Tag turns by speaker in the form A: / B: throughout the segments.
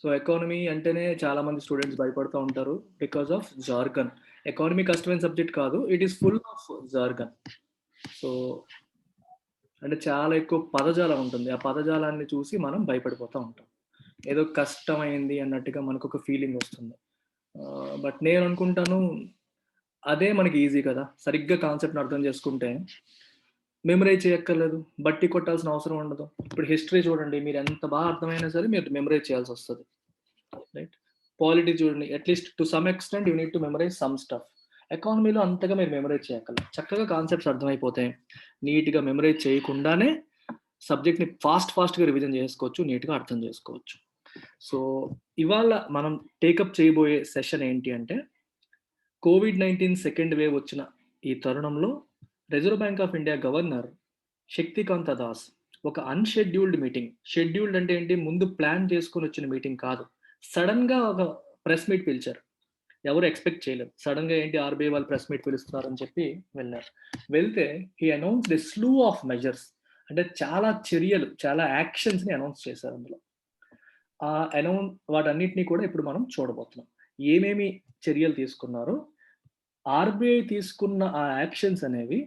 A: So economy అంటేనే చాలా మంది స్టూడెంట్స్ భయపడుతూ ఉంటారు బికాస్ ఆఫ్ జార్గన్. ఎకానమీ కష్టమైన సబ్జెక్ట్ కాదు, it is full of jargon. So అంటే చాలా ఎక్కువ పదజాలం ఉంటుంది. ఆ పదజాలాన్ని చూసి మనం భయపడిపోతూ ఉంటాం. ఏదో కష్టమైంది అన్నట్టుగా మనకు ఒక ఫీలింగ్ వస్తుంది. బట్ నేను అనుకుంటాను అదే మనకి ఈజీ కదా! సరిగ్గా కాన్సెప్ట్‌ని అర్థం చేసుకుంటే మెమరైజ్ చేయక్కర్లేదు. బట్టి కొట్టాల్సిన అవసరం ఉండదు. ఇప్పుడు హిస్టరీ చూడండి, మీరు ఎంత బాగా అర్థమైనా సరే మీరు మెమరైజ్ చేయాల్సొస్తది. రైట్? పాలిటీ చూడండి, at least to some extent you need to memorise some stuff. ఎకానమీలో అంతగా మీరు మెమరైజ్ చేయక్కర్ల. చక్కగా కాన్సెప్ట్స్ అర్థమైపోతాయి. నీట్‌గా మెమరైజ్ చేయకుండానే సబ్జెక్ట్‌ని ఫాస్ట్‌గా రివిజన్ చేసుకోవచ్చు. నీట్‌గా అర్థం చేసుకోవచ్చు. సో, ఇవాళ మనం టేకప్ చేయబోయే సెషన్ ఏంటి అంటే, కోవిడ్-19 సెకండ్ వేవ్ వచ్చిన ఈ తరుణంలో reserve Bank of India governor Shaktikanta Das ఒక అన్‌షెడ్యూల్డ్ మీటింగ్, షెడ్యూల్డ్ అంటే ఏంటి? ముందు ప్లాన్ చేసుకొనొచ్చిన మీటింగ్ కాదు. సడెన్‌గా ఒక ప్రెస్ మీట్ పిలిచారు. ఎవరు ఎక్స్‌పెక్ట్ చేయలేదు. సడెన్‌గా ఏంటి ఆర్‌బీఐ వాళ్ళు ప్రెస్ మీట్ పిలుస్తున్నారని చెప్పి వెళ్లారు. వెళ్తే he announced a slew of measures. అంటే చాలా చర్యలు, చాలా యాక్షన్స్‌ని అనౌన్స్ చేశారు అందులో. ఆ వాటన్నిటిని కూడా ఇప్పుడు మనం చూడబోతున్నాం. ఏమేమి చర్యలు తీసుకున్నారో, ఆర్‌బీఐ తీసుకున్న ఆ యాక్షన్స్ అనేవి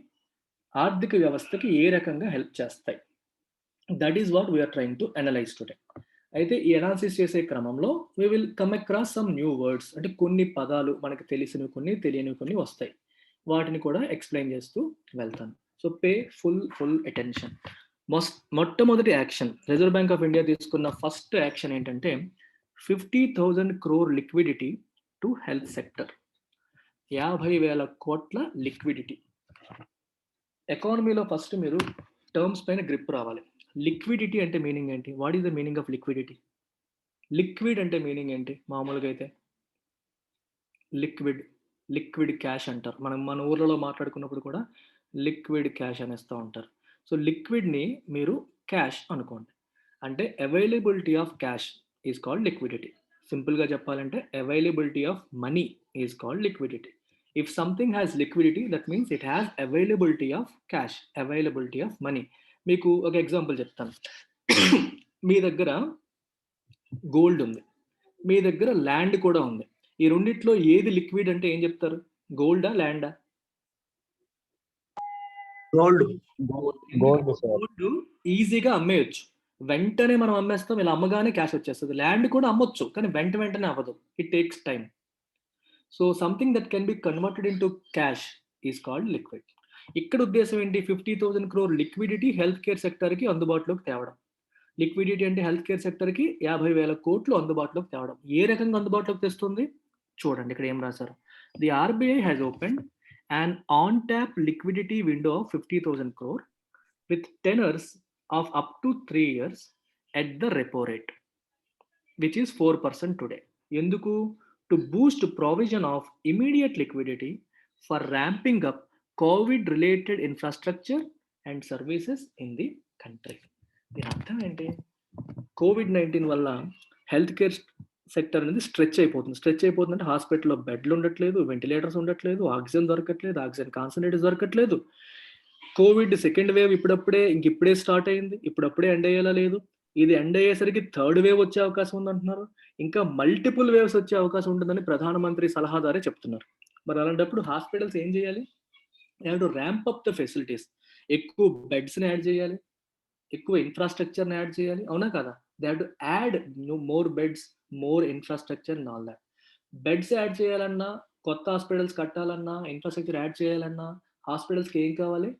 A: ఆర్థిక వ్యవస్థకి ఏ రకంగా హెల్ప్ చేస్తాయి. That is what we are trying to analyse today. అయితే ఈ అనాలిసిస్ చేసే క్రమంలో we will come across some new words. అంటే కొన్ని పదాలు మనకు తెలిసినవి కొన్ని, తెలియనివి కొన్ని వస్తాయి. వాటిని కూడా ఎక్స్‌ప్లెయిన్ చేస్తూ వెళ్తాను. So pay full attention. మొట్టమొదటి action Reserve Bank of India తీసుకున్న ఫస్ట్ యాక్షన్ ఏంటంటే 50,000 crore liquidity to health sector. 50,000 కోట్ల లిక్విడిటీ. ఎకానమీలో ఫస్ట్ మీరు టర్మ్స్ పైన గ్రిప్ రావాలి. లిక్విడిటీ అంటే మీనింగ్ ఏంటి? What is the meaning of liquidity? Liquid అంటే మీనింగ్ ఏంటి మామూలుగా అయితే? లిక్విడ్, లిక్విడ్ క్యాష్ అంటారు. మనం మన ఊర్లలో మాట్లాడుకున్నప్పుడు కూడా లిక్విడ్ క్యాష్ అనేస్తా ఉంటారు. సో, లిక్విడ్‌ని మీరు క్యాష్ అనుకోండి. అంటే availability of cash is called liquidity. సింపుల్‌గా చెప్పాలంటే availability of money is called liquidity. If something has liquidity that means it has availability of cash, availability of money. మీకు ఒక ఎగ్జాంపుల్ చెప్తాను. మీ దగ్గర గోల్డ్ ఉంది. మీ దగ్గర ల్యాండ్ కూడా ఉంది. ఈ రెండిట్లో ఏది లిక్విడ్ అంటే ఏం చెప్తారు? గోల్డా? ల్యాండా?
B: గోల్డ్.
A: గోల్డ్.
B: గోల్డ్
A: ఎందుకంటే
B: సార్.
A: గోల్డ్ ఈజీగా అమ్మేయొచ్చు. వెంటనే మనం అమ్మేస్తాం. ఇలా అమ్మగానే క్యాష్ వచ్చేస్తది. ల్యాండ్ కూడా అమ్మొచ్చు. కానీ వెంటనే అవ్వదు. It takes time. So, something that can be converted into cash is called liquid. ఇక్కడ ఉద్దేశ్యం ఏంటి? 50,000 క్రోర్ లిక్విడిటీ హెల్త్ కేర్ సెక్టర్‌కి అందుబాటులోకి తేవడం. లిక్విడిటీ అంటే హెల్త్ కేర్ సెక్టర్‌కి 50,000 కోట్లు అందుబాటులోకి తేవడం. ఏ రకంగా అందుబాటులోకి తెస్తుంది? చూడండి ఇక్కడ ఏం రాశారు. The RBI has opened an on tap liquidity window of 50,000 crore with tenors of up to 3 years at the repo rate, which is 4% today. ఎందుకు? To boost provision of immediate liquidity for ramping up COVID related infrastructure and services in the country. దీని అర్థం ఏంటి? COVID-19 వల్ల health care sector అనేది stretch అయిపోతుంది. Stretch అయిపోతుందంటే హాస్పిటల్‌లో బెడ్‌లు ఉండట్లేదు, వెంటిలేటర్స్ ఉండట్లేదు, ఆక్సిజన్ దొరకట్లేదు, ఆక్సిజన్ కాన్సంట్రేటర్స్ దొరకట్లేదు. కోవిడ్ సెకండ్ వేవ్ ఇప్పుడే స్టార్ట్ అయింది. ఇప్పుడప్పుడే ఎండ్ అయ్యేలా లేదు. ఇది ఎండ్ అయ్యేసరికి థర్డ్ వేవ్ వచ్చే అవకాశం ఉందంటున్నారు. ఇంకా మల్టిపుల్ వేవ్స్ వచ్చే అవకాశం ఉంటుందని ప్రధానమంత్రి సలహాదారే చెప్తున్నారు. మరి అలాంటప్పుడు హాస్పిటల్స్ ఏం చేయాలి? They have to ramp up the facilities. ఎక్కువ బెడ్స్‌ని యాడ్ చేయాలి. ఎక్కువ ఇన్‌ఫ్రాస్ట్రక్చర్‌ని యాడ్ చేయాలి. అవునా కాదా? They have to add more beds, more infrastructure and all that. Beds add చేయాలన్నా, కొత్త హాస్పిటల్స్ కట్టాలన్నా, ఇన్‌ఫ్రాస్ట్రక్చర్ యాడ్ చేయాలన్నా, హాస్పిటల్స్‌కి ఏం కావాలి?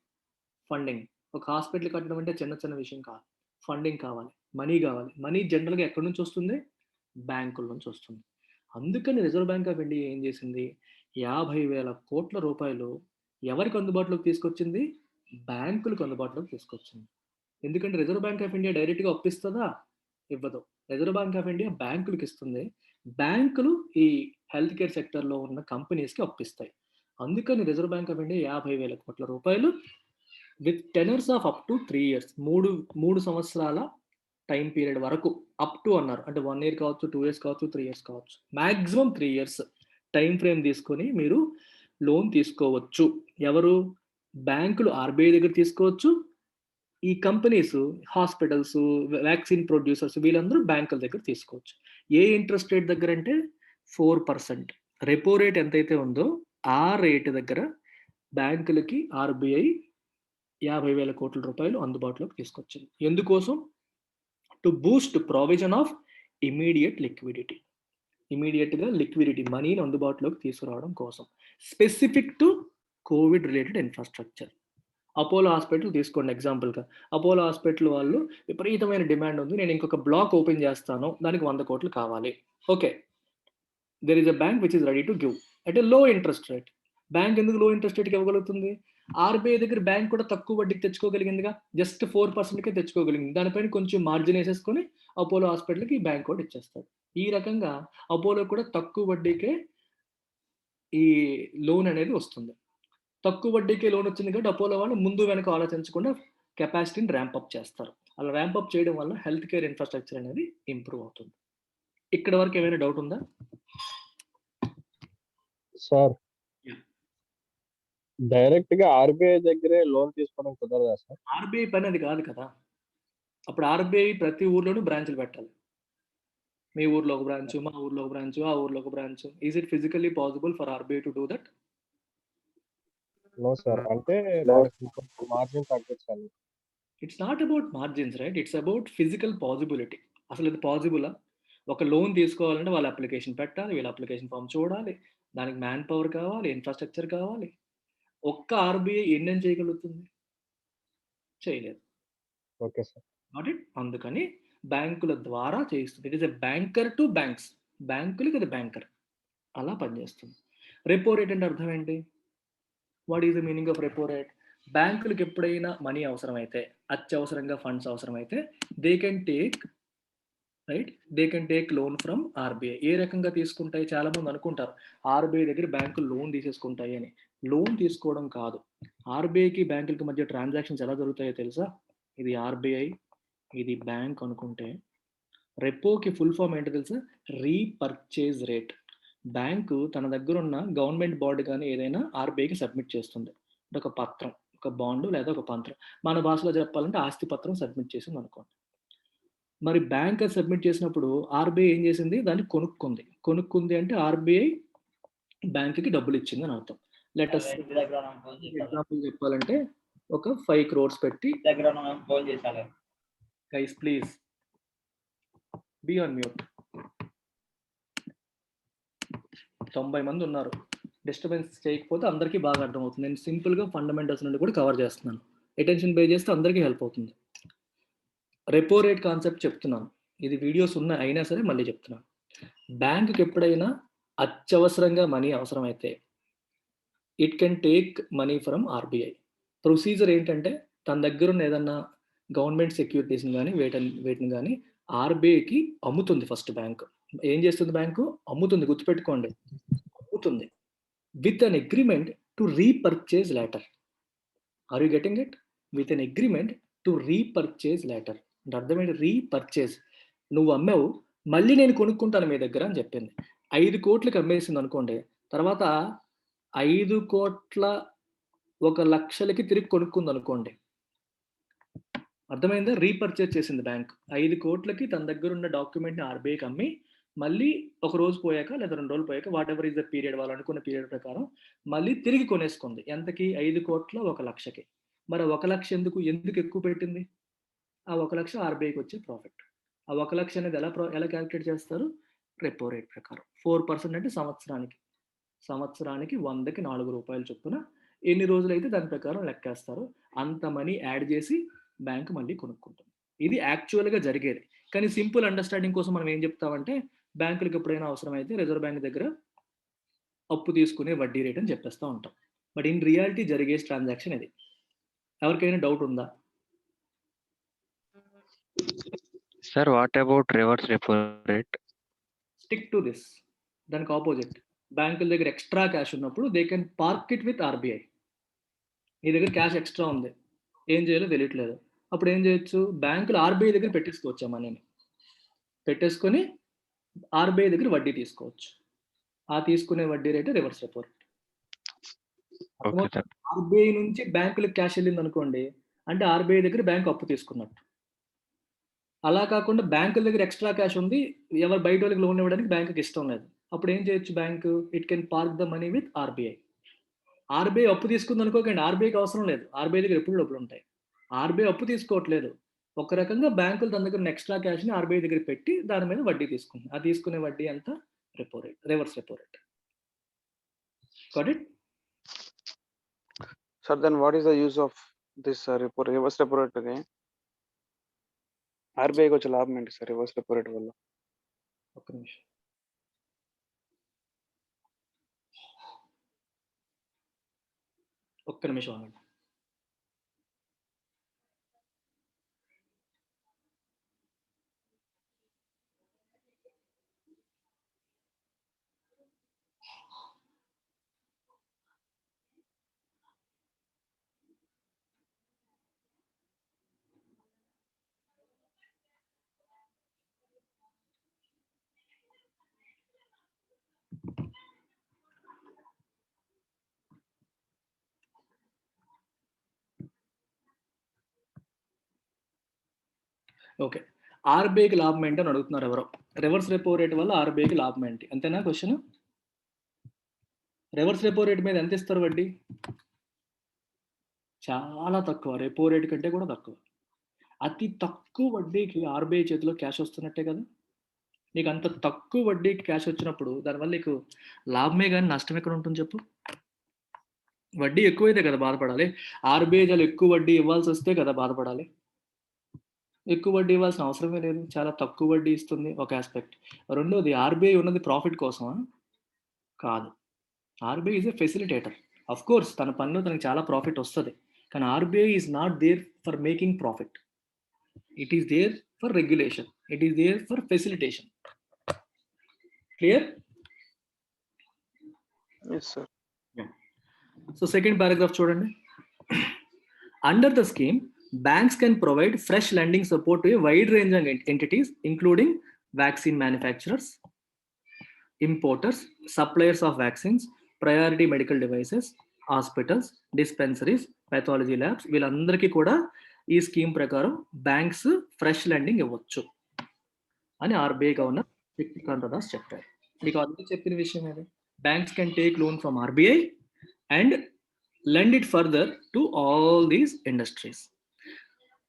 A: ఫండింగ్. ఒక హాస్పిటల్ కట్టడం అంటే చిన్న విషయం కాదు. ఫండింగ్ కావాలి. మనీ కావాలి. మనీ జనరల్‌గా ఎక్కడి నుంచి వస్తుంది? బ్యాంకుల నుంచి వస్తుంది. అందుకని రిజర్వ్ బ్యాంక్ ఆఫ్ ఇండియా ఏం చేసింది? 50,000 కోట్ల రూపాయలు ఎవరికి అందుబాటులోకి తీసుకొచ్చింది? బ్యాంకులకు అందుబాటులోకి తీసుకొచ్చింది. ఎందుకంటే రిజర్వ్ బ్యాంక్ ఆఫ్ ఇండియా డైరెక్ట్‌గా అప్పిస్తదా? ఇవ్వదు. రిజర్వ్ బ్యాంక్ ఆఫ్ ఇండియా బ్యాంకులకి ఇస్తుంది. బ్యాంకులు ఈ హెల్త్ కేర్ సెక్టర్‌లో ఉన్న కంపెనీస్‌కి అప్పిస్తాయి. అందుకని రిజర్వ్ బ్యాంక్ ఆఫ్ ఇండియా 50,000 కోట్ల రూపాయలు with tenors of up to 3 years 3 సంవత్సరాల టైమ్ పీరియడ్ వరకు అప్ టు అన్నారు. అంటే 1 ఇయర్ కావచ్చు, 2 ఇయర్స్ కావచ్చు, 3 ఇయర్స్ కావచ్చు. మాక్సిమం 3 ఇయర్స్ టైమ్ ఫ్రేమ్ తీసుకొని మీరు లోన్ తీసుకోవచ్చు. ఎవరు? బ్యాంకులు ఆర్‌బీఐ దగ్గర తీసుకోవచ్చు. ఈ కంపెనీస్, హాస్పిటల్స్, వ్యాక్సిన్ ప్రొడ్యూసర్స్ వీళ్ళందరూ బ్యాంకుల దగ్గర తీసుకోవచ్చు. ఏ ఇంట్రెస్ట్ రేట్ దగ్గర అంటే 4%. రెపో రేట్ ఎంతైతే ఉందో ఆ రేట్ దగ్గర బ్యాంకులకి ఆర్బీఐ 50,000 కోట్ల రూపాయలు అందుబాటులోకి తీసుకొచ్చింది. ఎందుకోసం? To Boost provision of immediate liquidity. ఇమ్మీడియట్‌గా లిక్విడిటీ మనీని అందుబాటులోకి తీసుకురావడం కోసం. Specific to Covid related infrastructure. Apollo hospital తీసుకోండి ఎగ్జాంపుల్‌గా. అపోలో హాస్పిటల్ వాళ్ళు విపరీతమైన డిమాండ్ ఉంది. నేను ఇంకొక బ్లాక్ ఓపెన్ చేస్తాను. దానికి 100 కోట్లు కావాలి. Okay. There is a bank which is ready to give at a low interest rate. Bank ఎందుకు లో ఇంట్రెస్ట్ రేట్‌కి ఇవ్వగలుగుతుంది? ఆర్‌బీఐ దగ్గర బ్యాంక్ కూడా తక్కువ వడ్డీకి తెచ్చుకోగలిగిందిగా. జస్ట్ 4%కే తెచ్చుకోగలిగింది. దానిపైన కొంచెం మార్జిన్ ఏసేసుకొని అపోలో హాస్పిటల్‌కి ఈ బ్యాంక్ కూడా ఇచ్చేస్తాడు. ఈ రకంగా అపోలో కూడా తక్కువ వడ్డీకే ఈ లోన్ అనేది వస్తుంది. తక్కువ వడ్డీకే లోన్ వచ్చింది కాబట్టి అపోలో వాళ్ళు ముందు వెనక ఆలోచించకుండా కెపాసిటీని ర్యాంప్ అప్ చేస్తారు. అలా ర్యాంప్ అప్ చేయడం వల్ల హెల్త్ కేర్ ఇన్‌ఫ్రాస్ట్రక్చర్ అనేది ఇంప్రూవ్ అవుతుంది. ఇక్కడి వరకు ఏమైనా డౌట్ ఉందా?
B: Sir
A: yeah!
B: డైరెక్ట్‌గా ఆర్‌బీఐ దగ్గరే లోన్ తీసుకోవడం కుదరదా సార్?
A: ఆర్‌బీఐ పని అది కాదు కదా! అప్పుడు ఆర్‌బీఐ ప్రతి ఊర్లోనూ బ్రాంచ్‌లు పెట్టాలి. మీ ఊర్లో ఒక బ్రాంచ్, మా ఊర్లో ఒక బ్రాంచ్, ఆ ఊర్లో ఒక branch. Is it physically possible for RBI to do that?
B: No sir. అంటే దానికి ఇంకొంచెం మార్జిన్ తగ్గించాలి.
A: It's not about margins right? It's about physical possibility. అసలు అది పాసిబులా? ఒక లోన్ తీసుకోవాలంటే వాళ్ళ అప్లికేషన్ పెట్టాలి. వీళ్ళ అప్లికేషన్ ఫార్మ్ చూడాలి. దానికి మ్యాన్ పవర్ కావాలి. ఇన్‌ఫ్రాస్ట్రక్చర్ కావాలి. ఒక్క ఆర్‌బీఐ ఎన్నని చేయగలుగుతుంది? చేయలేదు.
B: Okay sir.
A: Got it? అందుకని బ్యాంకుల ద్వారా చేయిస్తుంది. It is a banker to banks. బ్యాంకులకి అది బ్యాంకర్. అలా పనిచేస్తుంది. రెపో రేట్ అంటే అర్థం ఏంటి? What is the meaning of repo rate? బ్యాంకులకి ఎప్పుడైనా మనీ అవసరమైతే, అత్యవసరంగా ఫండ్స్ అవసరమైతే they can take right? They can take loan from RBI. ఏ రకంగా తీసుకుంటాయి? చాలామంది అనుకుంటారు ఆర్‌బీఐ దగ్గర బ్యాంకులు లోన్ తీసేసుకుంటాయి అని. లోన్ తీసుకోవడం కాదు. ఆర్‌బీఐకి బ్యాంకులకి మధ్య ట్రాన్సాక్షన్స్ ఎలా జరుగుతాయో తెలుసా? ఇది ఆర్‌బీఐ, ఇది బ్యాంక్ అనుకుంటే రెపోకి ఫుల్ ఫామ్ ఏంటో తెలుసా? Repurchase rate. బ్యాంకు తన దగ్గర ఉన్న గవర్నమెంట్ బాండ్ కానీ ఏదైనా ఆర్‌బీఐకి సబ్మిట్ చేస్తుంది. అంటే ఒక పత్రం, ఒక బాండ్ లేదా ఒక పత్రం. మన భాషలో చెప్పాలంటే ఆస్తి పత్రం సబ్మిట్ చేసింది అనుకోండి. మరి బ్యాంక్ అది సబ్మిట్ చేసినప్పుడు ఆర్‌బీఐ ఏం చేసింది? దాన్ని కొనుక్కుంది. కొనుక్కుంది అంటే ఆర్‌బీఐ బ్యాంక్‌కి డబ్బులు ఇచ్చింది అని అర్థం. లెట్ అస్ ఎగ్జాంపుల్ చెప్పాలంటే ఒక 5 క్రోర్స్ పెట్టి guys please be on mute. 90 మంది ఉన్నారు. డిస్టర్బెన్స్ చేయకపోతే అందరికీ బాగా అర్థమవుతుంది. నేను సింపుల్‌గా ఫండమెంటల్స్ నుండి కూడా కవర్ చేస్తున్నాను. అటెన్షన్ పే చేస్తే అందరికీ హెల్ప్ అవుతుంది. రెపో రేట్ కాన్సెప్ట్ చెప్తున్నాను. ఇది వీడియోస్ ఉన్నాయి అయినా సరే మళ్ళీ చెప్తున్నాను. బ్యాంక్‌కి ఎప్పుడైనా అత్యవసరంగా మనీ అవసరమైతే it can take money from RBI. Procedure ఏంటంటే తన దగ్గరున్న ఏదన్నా గవర్నమెంట్ సెక్యూరిటీస్‌ని గాని వేటిని గాని ఆర్‌బీఐకి అమ్ముతుంది ఫస్ట్ బ్యాంక్. ఏం చేస్తుంది బ్యాంకు? అమ్ముతుంది గుర్తుపెట్టుకోండి. అమ్ముతుంది. With an agreement to repurchase later. Are you getting it? With an agreement to repurchase later. అంటే అర్థమేంటి? రీపర్చేజ్. నువ్వు అమ్మావు, మళ్ళీ నేను కొనుక్కుంటాను మీ దగ్గర అని చెప్పింది. 5,00,00,000కి అమ్మేసింది అనుకోండి. తర్వాత 5,01,00,000కి తిరిగి కొనుక్కుంది అనుకోండి. అర్థమైందా? రీపర్చేజ్ చేసింది బ్యాంక్. 5,00,00,000కి తన దగ్గర ఉన్న డాక్యుమెంట్‌ని ఆర్‌బీఐకి అమ్మి, మళ్ళీ ఒక రోజు పోయాక లేదా 2 రోజులు పోయాక వాటెవర్ ఈస్ ద పీరియడ్ వాళ్ళు అనుకున్న పీరియడ్ ప్రకారం మళ్ళీ తిరిగి కొనేసుకుంది. ఎంతకి? 5,01,00,000కి. మరి 1,00,000 ఎందుకు ఎక్కువ పెట్టింది? ఆ 1,00,000 ఆర్‌బీఐకి వచ్చే ప్రాఫిట్. ఆ 1,00,000 అనేది ఎలా కాలిక్యులేట్ చేస్తారు? రెపో రేట్ ప్రకారం. 4% అంటే సంవత్సరానికి. సంవత్సరానికి 100కి రూ. 4 చొప్పున ఎన్ని రోజులైతే దాని ప్రకారం లెక్కేస్తారో అంత మనీ యాడ్ చేసి బ్యాంక్ మళ్ళీ కొనుక్కుంటుంది. ఇది యాక్చువల్‌గా జరిగేది. కానీ సింపుల్ అండర్‌స్టాండింగ్ కోసం మనం ఏం చెప్తామంటే బ్యాంకులకి ఎప్పుడైనా అవసరమైతే రిజర్వ్ బ్యాంక్ దగ్గర అప్పు తీసుకునే వడ్డీ రేట్ అని చెప్పేస్తా ఉంటాం. బట్ ఇన్ రియాలిటీ జరిగే ట్రాన్సాక్షన్ ఇది. ఎవరికైనా డౌట్ ఉందా?
C: Sir, what about reverse repo rate?
A: Stick to this. దానికి ఆపోజిట్. బ్యాంకుల దగ్గర ఎక్స్ట్రా క్యాష్ ఉన్నప్పుడు they can park it with RBI. నీ దగ్గర క్యాష్ ఎక్స్ట్రా ఉంది. ఏం చేయాలో తెలియట్లేదు. అప్పుడు ఏం చేయొచ్చు? బ్యాంకులు ఆర్‌బీఐ దగ్గర పెట్టేసుకోవచ్చు ఆ మనీని. పెట్టేసుకొని ఆర్‌బీఐ దగ్గర వడ్డీ తీసుకోవచ్చు. ఆ తీసుకునే వడ్డీ రేటే reverse repo rate.
C: Okay, sir.
A: RBI నుంచి బ్యాంకులకి క్యాష్ వెళ్ళిందనుకోండి, అంటే ఆర్బీఐ దగ్గర బ్యాంక్ అప్పు తీసుకున్నట్టు. అలా కాకుండా బ్యాంకుల దగ్గర ఎక్స్ట్రా క్యాష్ ఉంది, ఎవరు బయట వాళ్ళకి లోన్ ఇవ్వడానికి బ్యాంకుకి ఇష్టం లేదు. అప్పుడు ఏం చేయొచ్చు bank? It can park the money with RBI. RBI అప్పు తీసుకుంది అనుకోకండి, ఆర్బీఐకి అవసరం లేదు, ఆర్బీఐ దగ్గర ఎప్పుడు డబ్బులు ఉంటాయి. ఆర్బీఐ అప్పు తీసుకోవట్లేదు, ఒక రకంగా బ్యాంకులు తన దగ్గర ఉన్న ఎక్స్ట్రా క్యాష్ని ఆర్బీఐ దగ్గర పెట్టి దాని మీద వడ్డీ తీసుకుంది. ఆ తీసుకునే వడ్డీ అంతా repo rate, reverse repo rate. Got it?
D: Sir, then what is the use of this reverse repo rate again? RBI को लाभ ఏంటి సార్ రివర్స్ రెపో రేట్ వల్ల?
A: ఒక్క నిమిషం. ఒక్క నిమిషం ఆగండి. ఓకే, ఆర్బీఐకి లాభం ఏంటి అని అడుగుతున్నారు ఎవరో. రివర్స్ రెపో రేట్ వల్ల ఆర్బీఐకి లాభం ఏంటి, అంతేనా క్వశ్చన్? రివర్స్ రెపో రేట్ మీద ఎంత ఇస్తారు వడ్డీ? చాలా తక్కువ, రెపో రేట్ కంటే కూడా తక్కువ. అతి తక్కువ వడ్డీకి ఆర్బీఐ చేతిలో క్యాష్ వస్తున్నట్టే కదా. నీకు అంత తక్కువ వడ్డీకి క్యాష్ వచ్చినప్పుడు దానివల్ల నీకు లాభమే కానీ నష్టం ఎక్కడ ఉంటుంది చెప్పు? వడ్డీ ఎక్కువైతే కదా బాధపడాలి. ఆర్బీఐ చాలా ఎక్కువ వడ్డీ ఇవ్వాల్సి వస్తే కదా బాధపడాలి. ఎక్కువ వడ్డీ ఇవ్వాల్సిన అవసరమే లేదు, చాలా తక్కువ వడ్డీ ఇస్తుంది, ఒక ఆస్పెక్ట్. రెండోది, ఆర్బీఐ ఉన్నది ప్రాఫిట్ కోసమా? కాదు. RBI is a facilitator. Of course తన పనిలో తనకి చాలా ప్రాఫిట్ వస్తుంది, కానీ RBI is not there for making profit. It is there for regulation, it is there for facilitation. Clear?
D: Yes sir.
A: So second paragraph చూడండి. Under the scheme, banks can provide fresh lending support to a wide range of entities, including vaccine manufacturers, importers, suppliers of vaccines, priority medical devices, hospitals, dispensaries, pathology labs. వీళ్ళందరికీ కూడా ఈ scheme ప్రకారం banks fresh lending ఇవ్వచ్చు అని RBI governor Shaktikanta Das చెప్పారు. మీకు అందరూ చెప్పిన విషయం ఏది? Banks can take loan from RBI and lend it further to all these industries.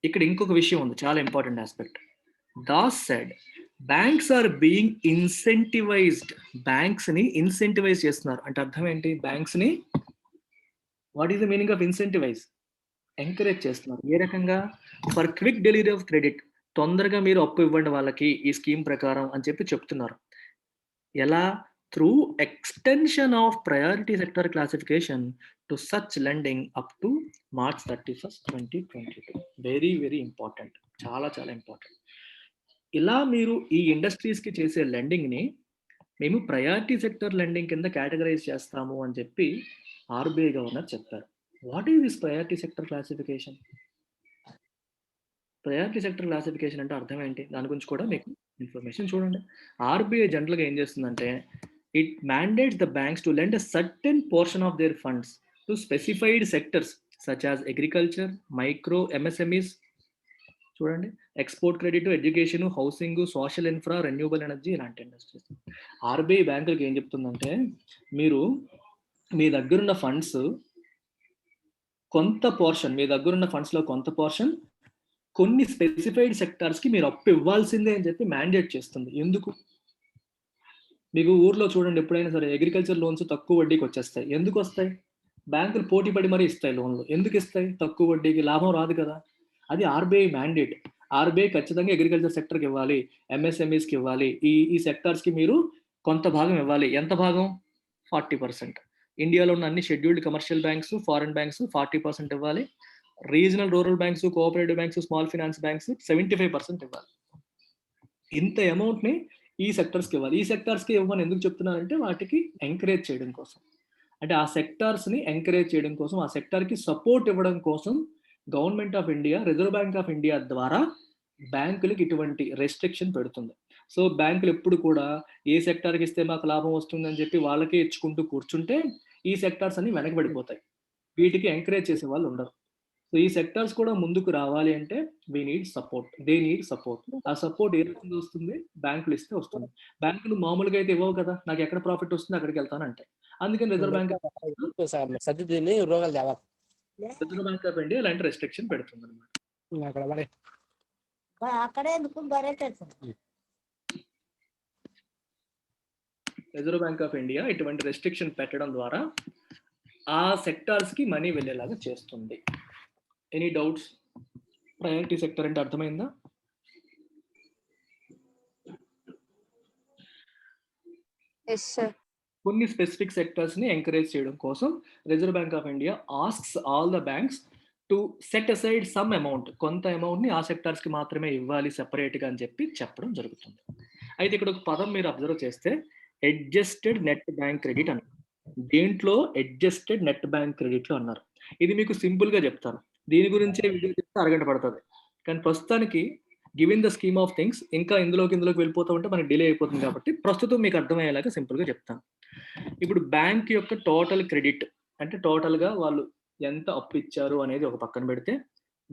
A: ఇక్కడ ఇంకొక విషయం ఉంది, చాలా important aspect. Das said banks are being incentivized. Banks ని ఇన్సెంటివైజ్ చేస్తున్నారు అంటే అర్థం ఏంటి? బ్యాంక్స్ ని, what is the meaning of incentivize? Encourage చేస్తున్నారు. ఏ రకంగా? For quick delivery of credit, తొందరగా మీరు అప్పు ఇవ్వండి వాళ్ళకి ఈ స్కీమ్ ప్రకారం అని చెప్పి చెప్తున్నారు. ఎలా? Through extension of priority sector classification to such lending up to March 31st, 2022. Very very important, చాలా చాలా ఇంపార్టెంట్. ఇలా మీరు ఈ ఇండస్ట్రీస్కి చేసే లెండింగ్ని మేము ప్రయారిటీ సెక్టర్ లెండింగ్ కింద కేటగరైజ్ చేస్తాము అని చెప్పి ఆర్బీఐ గవర్నర్ చెప్పారు. What is this priority sector classification? Priority sector classification అంటే అర్థం ఏంటి? దాని గురించి కూడా మీకు ఇన్ఫర్మేషన్ చూడండి. ఆర్బీఐ జనరల్గా ఏం చేస్తుందంటే, it mandates the banks to lend a certain portion of their funds to specified sectors such as agriculture, micro, MSMEs, చూడండి, export credit, education, housing, social infra, renewable energy, ఇలాంటి ఇండస్ట్రీస్. ఆర్బీఐ బ్యాంకులకు ఏం చెప్తుందంటే, మీరు మీ దగ్గరున్న ఫండ్స్ కొంత portion, మీ దగ్గరున్న ఫండ్స్లో కొంత పోర్షన్ కొన్ని స్పెసిఫైడ్ సెక్టార్స్కి మీరు అప్పు ఇవ్వాల్సిందే అని చెప్పి మ్యాండేట్ చేస్తుంది. ఎందుకు? మీకు ఊర్లో చూడండి, ఎప్పుడైనా సరే అగ్రికల్చర్ లోన్స్ తక్కువ వడ్డీకి వచ్చేస్తాయి. ఎందుకు వస్తాయి? బ్యాంకులు పోటీ పడి మరీ ఇస్తాయి లోన్లు. ఎందుకు ఇస్తాయి? తక్కువ వడ్డీకి, లాభం రాదు కదా. అది ఆర్బీఐ మ్యాండేట్. ఆర్బీఐ ఖచ్చితంగా అగ్రికల్చర్ సెక్టర్కి ఇవ్వాలి, ఎంఎస్ఎంఈస్కి ఇవ్వాలి, ఈ సెక్టార్స్కి మీరు కొంత భాగం ఇవ్వాలి. ఎంత భాగం? 40%. ఇండియాలో ఉన్న అన్ని scheduled commercial banks, foreign banks 40% ఇవ్వాలి. Regional rural banks, cooperative banks, small finance banks 75% ఇవ్వాలి. ఇంత అమౌంట్ని ఈ సెక్టర్స్కి ఇవ్వాలి. ఈ సెక్టార్స్కి ఇవ్వమని ఎందుకు చెప్తున్నానంటే, వాటికి ఎంకరేజ్ చేయడం కోసం, అంటే ఆ సెక్టార్స్ని ఎంకరేజ్ చేయడం కోసం, ఆ సెక్టార్కి సపోర్ట్ ఇవ్వడం కోసం government of India, reserve Bank of India ద్వారా బ్యాంకులకు ఇటువంటి రెస్ట్రిక్షన్ పెడుతుంది. సో బ్యాంకులు ఎప్పుడు కూడా ఏ సెక్టార్కి ఇస్తే మాకు లాభం వస్తుందని చెప్పి వాళ్ళకే ఇచ్చుకుంటూ కూర్చుంటే ఈ సెక్టార్స్ అన్ని వెనకబడిపోతాయి. వీటికి ఎంకరేజ్ చేసే వాళ్ళు ఉండరు. సో ఈ సెక్టార్స్ కూడా ముందుకు రావాలి అంటే దే నీడ్ సపోర్ట్. ఆ సపోర్ట్ ఏ రకంగా వస్తుంది? బ్యాంకులు ఇస్తే వస్తుంది. బ్యాంకులు మామూలుగా అయితే ఇవ్వవు కదా, నాకు ఎక్కడ ప్రాఫిట్ వస్తుంది అక్కడికి వెళ్తాను అంటే. అందుకని రిజర్వ్ బ్యాంక్ ఆఫ్ ఇండియా ఇలాంటి రెస్ట్రిక్షన్ పెడుతుంది అనమాట. రిజర్వ్ బ్యాంక్ ఆఫ్ ఇండియా ఇటువంటి రెస్ట్రిక్షన్ పెట్టడం ద్వారా ఆ సెక్టార్స్ కి మనీ వెళ్ళేలాగా చేస్తుంది. Any doubts? ప్రయారిటీ సెక్టర్ అంటే అర్థమైందా? కొన్ని స్పెసిఫిక్ సెక్టర్స్ ని ఎంకరేజ్ చేయడం కోసం reserve Bank of India asks all the banks to set aside some amount, కొంత అమౌంట్ ని ఆ సెక్టార్స్ కి మాత్రమే ఇవ్వాలి సెపరేట్ గా అని చెప్పి చెప్పడం జరుగుతుంది. అయితే ఇక్కడ ఒక పదం మీరు అబ్జర్వ్ చేస్తే అడ్జస్టెడ్ నెట్ బ్యాంక్ క్రెడిట్ అన్నారు. దేంట్లో? అడ్జస్టెడ్ నెట్ బ్యాంక్ క్రెడిట్ లో అన్నారు. ఇది మీకు సింపుల్ గా చెప్తాను, దీని గురించే వీడియో చెప్తే అరగంట పడుతుంది. కానీ ప్రస్తుతానికి given the scheme of things ఇంకా ఇందులోకి వెళ్ళిపోతూ ఉంటే మనకి డిలే అయిపోతుంది కాబట్టి ప్రస్తుతం మీకు అర్థమయ్యేలాగా సింపుల్ గా చెప్తాను. ఇప్పుడు బ్యాంక్ యొక్క టోటల్ క్రెడిట్ అంటే టోటల్ గా వాళ్ళు ఎంత అప్పు ఇచ్చారు అనేది ఒక పక్కన పెడితే,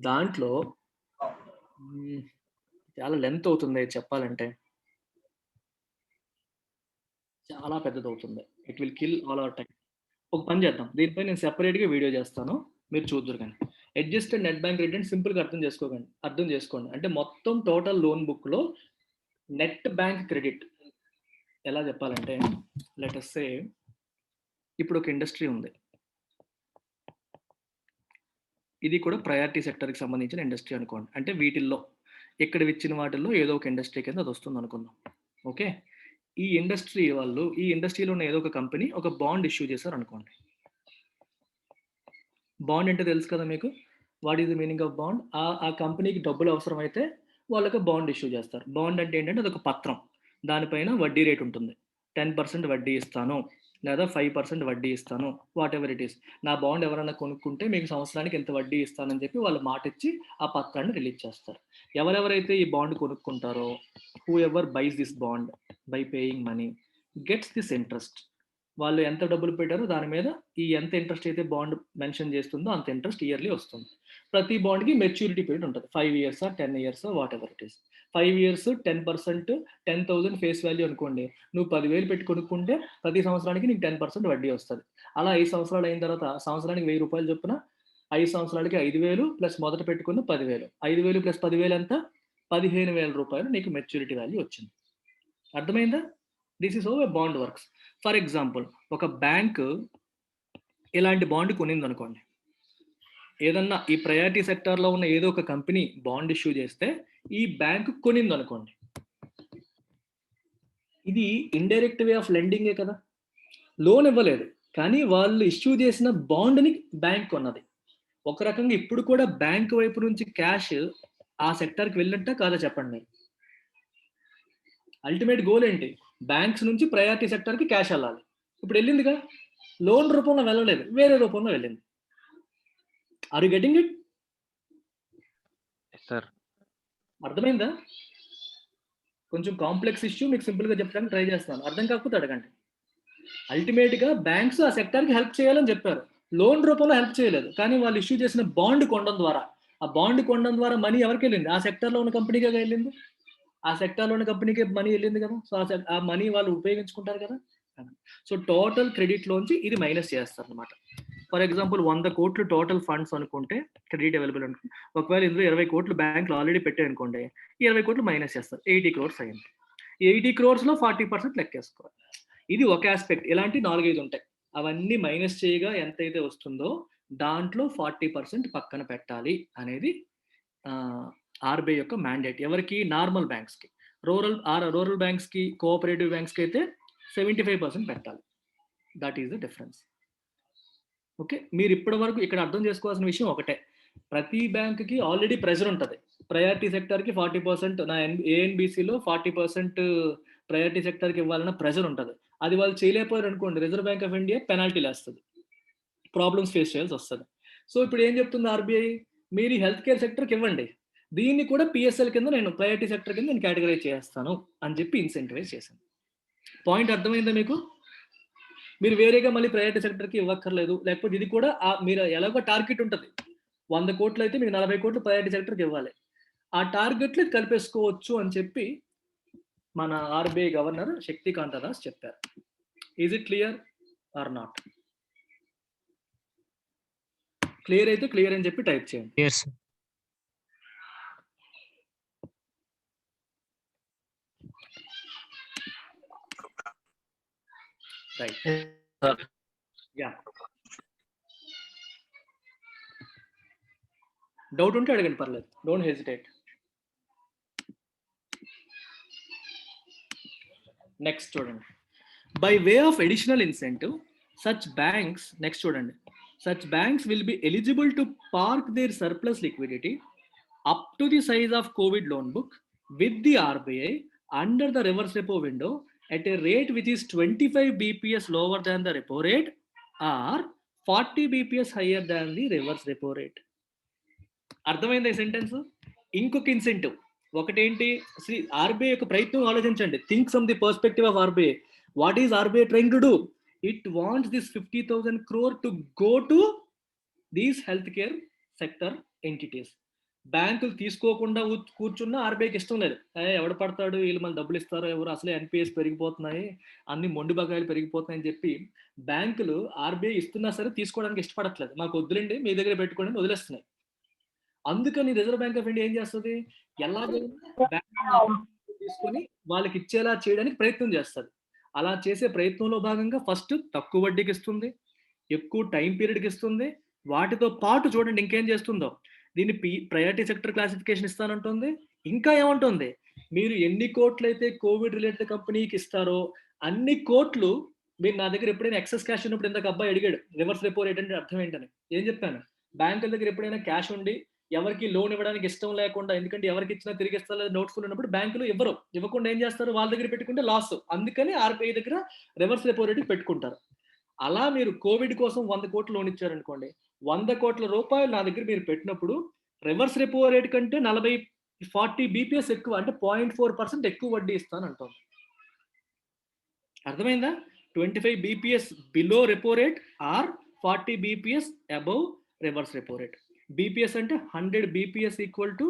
A: దాంట్లో చాలా లెంత్ అవుతుంది చెప్పాలంటే, చాలా పెద్దది అవుతుంది. It will kill all our time. ఒక పని చేద్దాం, దీనిపై నేను సెపరేట్గా వీడియో చేస్తాను, మీరు చూద్దరు. కానీ అడ్జస్టెడ్ నెట్ బ్యాంక్ క్రెడిట్ అంటే సింపుల్గా అర్థం చేసుకోండి. అంటే మొత్తం టోటల్ లోన్ బుక్లో నెట్ బ్యాంక్ క్రెడిట్ ఎలా చెప్పాలంటే, లెట్ అస్ సే ఇప్పుడు ఒక ఇండస్ట్రీ ఉంది, ఇది కూడా ప్రయారిటీ సెక్టర్కి సంబంధించిన ఇండస్ట్రీ అనుకోండి. అంటే వీటిల్లో ఇక్కడ ఇచ్చిన వాటిల్లో ఏదో ఒక ఇండస్ట్రీ కింద అది వస్తుంది అనుకుందాం. ఓకే, ఈ ఇండస్ట్రీలో ఉన్న ఏదో ఒక కంపెనీ ఒక బాండ్ ఇష్యూ చేశారు అనుకోండి. బాండ్ అంటే తెలుసు కదా మీకు, what is the meaning of bond? ఆ కంపెనీకి డబ్బులు అవసరం అయితే వాళ్ళకి బాండ్ ఇష్యూ చేస్తారు. బాండ్ అంటే ఏంటంటే అదొక పత్రం, దానిపైన వడ్డీ రేట్ ఉంటుంది. 10% వడ్డీ ఇస్తాను లేదా 5% వడ్డీ ఇస్తాను, వాట్ ఎవర్ ఇట్ ఈస్. నా బాండ్ ఎవరైనా కొనుక్కుంటే మీకు సంవత్సరానికి ఎంత వడ్డీ ఇస్తానని చెప్పి వాళ్ళు మాట ఇచ్చి ఆ పత్రాన్ని రిలీజ్ చేస్తారు. ఎవరెవరైతే ఈ బాండ్ కొనుక్కుంటారో, whoever buys this bond by paying money gets this interest. వాళ్ళు ఎంత డబ్బులు పెట్టారో దాని మీద ఈ ఎంత ఇంట్రెస్ట్ అయితే బాండ్ మెన్షన్ చేస్తుందో అంత ఇంట్రెస్ట్ ఇయర్లీ వస్తుంది. ప్రతి బాండ్కి మెచ్యూరిటీ పీరియడ్ ఉంటుంది, 5 years 10 years what ever it is. 5 years 10%, 10,000 face value అనుకోండి. నువ్వు 10,000 పెట్టి కొనుక్కుంటే ప్రతి సంవత్సరానికి నీకు 10% వడ్డీ వస్తుంది. అలా 5 సంవత్సరాలు అయిన తర్వాత సంవత్సరానికి 1,000 రూపాయలు చొప్పున 5 సంవత్సరాలకి 5,000 ప్లస్ మొదట పెట్టుకున్న 10,000, 5,000 ప్లస్ 10,000 ఎంత? 15,000 రూపాయలు నీకు మెచ్యూరిటీ వాల్యూ వచ్చింది. అర్థమైందా? This is how a bond works. For example, ఒక బ్యాంక్ ఇలాంటి బాండ్ కొనింది అనుకోండి. ఏదన్నా ఈ ప్రయారిటీ సెక్టార్లో ఉన్న ఏదో ఒక కంపెనీ బాండ్ ఇష్యూ చేస్తే ఈ బ్యాంక్ కొనింది అనుకోండి. ఇది ఇండైరెక్ట్ వే ఆఫ్ లెండింగే కదా, లోన్ ఇవ్వలేదు, కానీ వాళ్ళు ఇష్యూ చేసిన బాండ్ని బ్యాంక్ కొన్నది. ఒక రకంగా ఇప్పుడు కూడా బ్యాంక్ వైపు నుంచి క్యాష్ ఆ సెక్టార్కి వెళ్ళినట్ట కాదా చెప్పండి. అల్టిమేట్ గోల్ ఏంటి? బ్యాంక్స్ నుంచి ప్రయారిటీ సెక్టర్కి క్యాష్ వెళ్ళాలి. ఇప్పుడు వెళ్ళిందిగా, లోన్ రూపంలో వెళ్ళలేదు, వేరే రూపంలో వెళ్ళింది. Are you getting it?
C: Sir
A: అర్థమైందా? కొంచెం కాంప్లెక్స్ ఇష్యూ మీకు సింపుల్గా చెప్పడానికి ట్రై చేస్తున్నాను, అర్థం కాకపోతే అడగండి. అల్టిమేట్గా బ్యాంక్స్ ఆ సెక్టార్కి హెల్ప్ చేయాలని చెప్పారు, లోన్ రూపంలో హెల్ప్ చేయలేదు, కానీ వాళ్ళు ఇష్యూ చేసిన బాండ్ కొనడం ద్వారా, ఆ బాండ్ కొనడం ద్వారా మనీ ఎవరికి వెళ్ళింది? ఆ సెక్టార్లో ఉన్న కంపెనీగా వెళ్ళింది. ఆ సెక్టార్లోని కంపెనీకి మనీ వెళ్ళింది కదా, సో ఆ మనీ వాళ్ళు ఉపయోగించుకుంటారు కదా. సో టోటల్ క్రెడిట్లోంచి ఇది మైనస్ చేస్తారు అనమాట. ఫర్ ఎగ్జాంపుల్ 100 కోట్లు టోటల్ ఫండ్స్ అనుకుంటే, క్రెడిట్ అవైలబుల్ అనుకుంటే, ఒకవేళ ఇందులో 20 కోట్లు బ్యాంకులు ఆల్రెడీ పెట్టాయి అనుకోండి, 20 కోట్లు మైనస్ చేస్తారు, 80 crores అయింది. 80 crores లో 40% లెక్కేసుకోవాలి. ఇది ఒక ఆస్పెక్ట్. ఇలాంటి 4-5 ఉంటాయి. అవన్నీ మైనస్ చేయగా ఎంతైతే వస్తుందో దాంట్లో 40% పక్కన పెట్టాలి అనేది ఆర్బీఐ యొక్క మ్యాండేట్. ఎవరికి? నార్మల్ బ్యాంక్స్కి. రూరల్ బ్యాంక్స్కి, కోఆపరేటివ్ బ్యాంక్స్కి అయితే 75% పెట్టాలి. That is the difference. Okay, మీరు ఇప్పటి వరకు ఇక్కడ అర్థం చేసుకోవాల్సిన విషయం ఒకటే, ప్రతి బ్యాంక్కి ఆల్రెడీ ప్రెషర్ ఉంటుంది. ప్రయారిటీ సెక్టర్కి 40%, నా ఏఎన్బిసిలో 40% ప్రయారిటీ సెక్టర్కి ఇవ్వాలన్న ప్రెషర్ ఉంటుంది. అది వాళ్ళు చేయలేకపోయారు అనుకోండి, రిజర్వ్ బ్యాంక్ ఆఫ్ ఇండియా పెనాల్టీలు వేస్తుంది, ప్రాబ్లమ్స్ ఫేస్ చేయాల్సి వస్తుంది. సో ఇప్పుడు ఏం చెప్తుంది ఆర్బీఐ? మీరు హెల్త్ కేర్ సెక్టర్కి ఇవ్వండి, దీన్ని కూడా పిఎస్ఎల్ కింద నేను ప్రయారిటీ సెక్టర్ కింద నేను కేటగరైజ్ చేస్తాను అని చెప్పి ఇన్సెంటివైజ్ చేశాను. పాయింట్ అర్థమైందా మీకు? మీరు వేరేగా మళ్ళీ ప్రయారిటీ సెక్టర్కి ఇవ్వక్కర్లేదు. లేకపోతే ఇది కూడా మీరు ఎలాగో టార్గెట్ ఉంటుంది, 100 కోట్లు అయితే మీకు 40 కోట్లు ప్రయారిటీ సెక్టర్కి ఇవ్వాలి. ఆ టార్గెట్లు కలిపేసుకోవచ్చు అని చెప్పి మన ఆర్బీఐ గవర్నర్ శక్తికాంత దాస్ చెప్పారు. Is it clear or not? Clear అయితే క్లియర్ అని చెప్పి టైప్ చేయండి.
E: Yes, sir.
A: Right. Yeah, doubt ఉంటే అడగండి, పర్లేదు, డోంట్ హెసిటేట్. నెక్స్ట్ చూడండి, by way of additional incentive such banks, next చూడండి, such banks will be eligible to park their surplus liquidity up to the size of COVID loan book with the RBI under the reverse repo window at a rate which is 25 bps lower than the repo rate or 40 bps higher than the reverse repo rate. అర్థమైంది ఈ sentence? ఇంకొక incentive ఒకటేంటి, RBI యొక్క ప్రయత్నం ఆలోచించండి. Think from the perspective of RBI. What is RBI trying to do? It wants this 50,000 crore to go to these healthcare sector entities. బ్యాంకులు తీసుకోకుండా కూర్చున్న ఆర్బీఐకి ఇష్టం లేదు. ఎవడు పడతాడు, వీళ్ళు మన డబ్బులు ఇస్తారో ఎవరు, అసలే ఎన్పిఎస్ పెరిగిపోతున్నాయి, అన్ని మొండి బకాయిలు పెరిగిపోతున్నాయని చెప్పి బ్యాంకులు ఆర్బీఐ ఇస్తున్నా సరే తీసుకోవడానికి ఇష్టపడట్లేదు. మాకు వద్దులండి, మీ దగ్గర పెట్టుకోండి వదిలేస్తున్నాయి. అందుకని రిజర్వ్ బ్యాంక్ ఆఫ్ ఇండియా ఏం చేస్తుంది, ఎలాగైనా బ్యాంక్ తీసుకొని వాళ్ళకి ఇచ్చేలా చేయడానికి ప్రయత్నం చేస్తుంది. అలా చేసే ప్రయత్నంలో భాగంగా ఫస్ట్ తక్కువ వడ్డీకి ఇస్తుంది, ఎక్కువ టైం పీరియడ్కి ఇస్తుంది. వాటితో పాటు చూడండి ఇంకేం చేస్తుందో, దీన్ని ప్రయారిటీ సెక్టర్ క్లాసిఫికేషన్ ఇస్తానంటుంది. ఇంకా ఏమంటుంది, మీరు ఎన్ని కోట్లు అయితే కోవిడ్ రిలేటెడ్ కంపెనీకి ఇస్తారో అన్ని కోట్లు మీరు నా దగ్గర ఎప్పుడైనా ఎక్సెస్ క్యాష్ ఉన్నప్పుడు, ఇందాక అబ్బాయి అడిగాడు రివర్స్ రెపో రేట్ అంటే అర్థం ఏంటని, ఏం చెప్పాను, బ్యాంకుల దగ్గర ఎప్పుడైనా క్యాష్ ఉండి ఎవరికి లోన్ ఇవ్వడానికి ఇష్టం లేకుండా, ఎందుకంటే ఎవరికి ఇచ్చినా తిరిగి ఇస్తారు నోట్ఫుల్ ఉన్నప్పుడు బ్యాంకులు ఇవ్వకుండా ఏం చేస్తారు, వాళ్ళ దగ్గర పెట్టుకుంటే లాస్. అందుకని ఆర్బీఐ దగ్గర రివర్స్ రెపో రేట్ పెట్టుకుంటారు. అలా మీరు కోవిడ్ కోసం 100 కోట్లు లోన్ ఇచ్చారనుకోండి, 100 కోట్ల రూపాయలు నా దగ్గర మీరు పెట్టినప్పుడు రివర్స్ రెపో రేట్ కంటే 40 బీపీఎస్ ఎక్కువ, అంటే 0.4% ఎక్కువ వడ్డీ ఇస్తాను అంటుంది. అర్థమైందా? 25 BPS below repo rate or 40 BPS above reverse repo rate. BPS అంటే 100 BPS equal to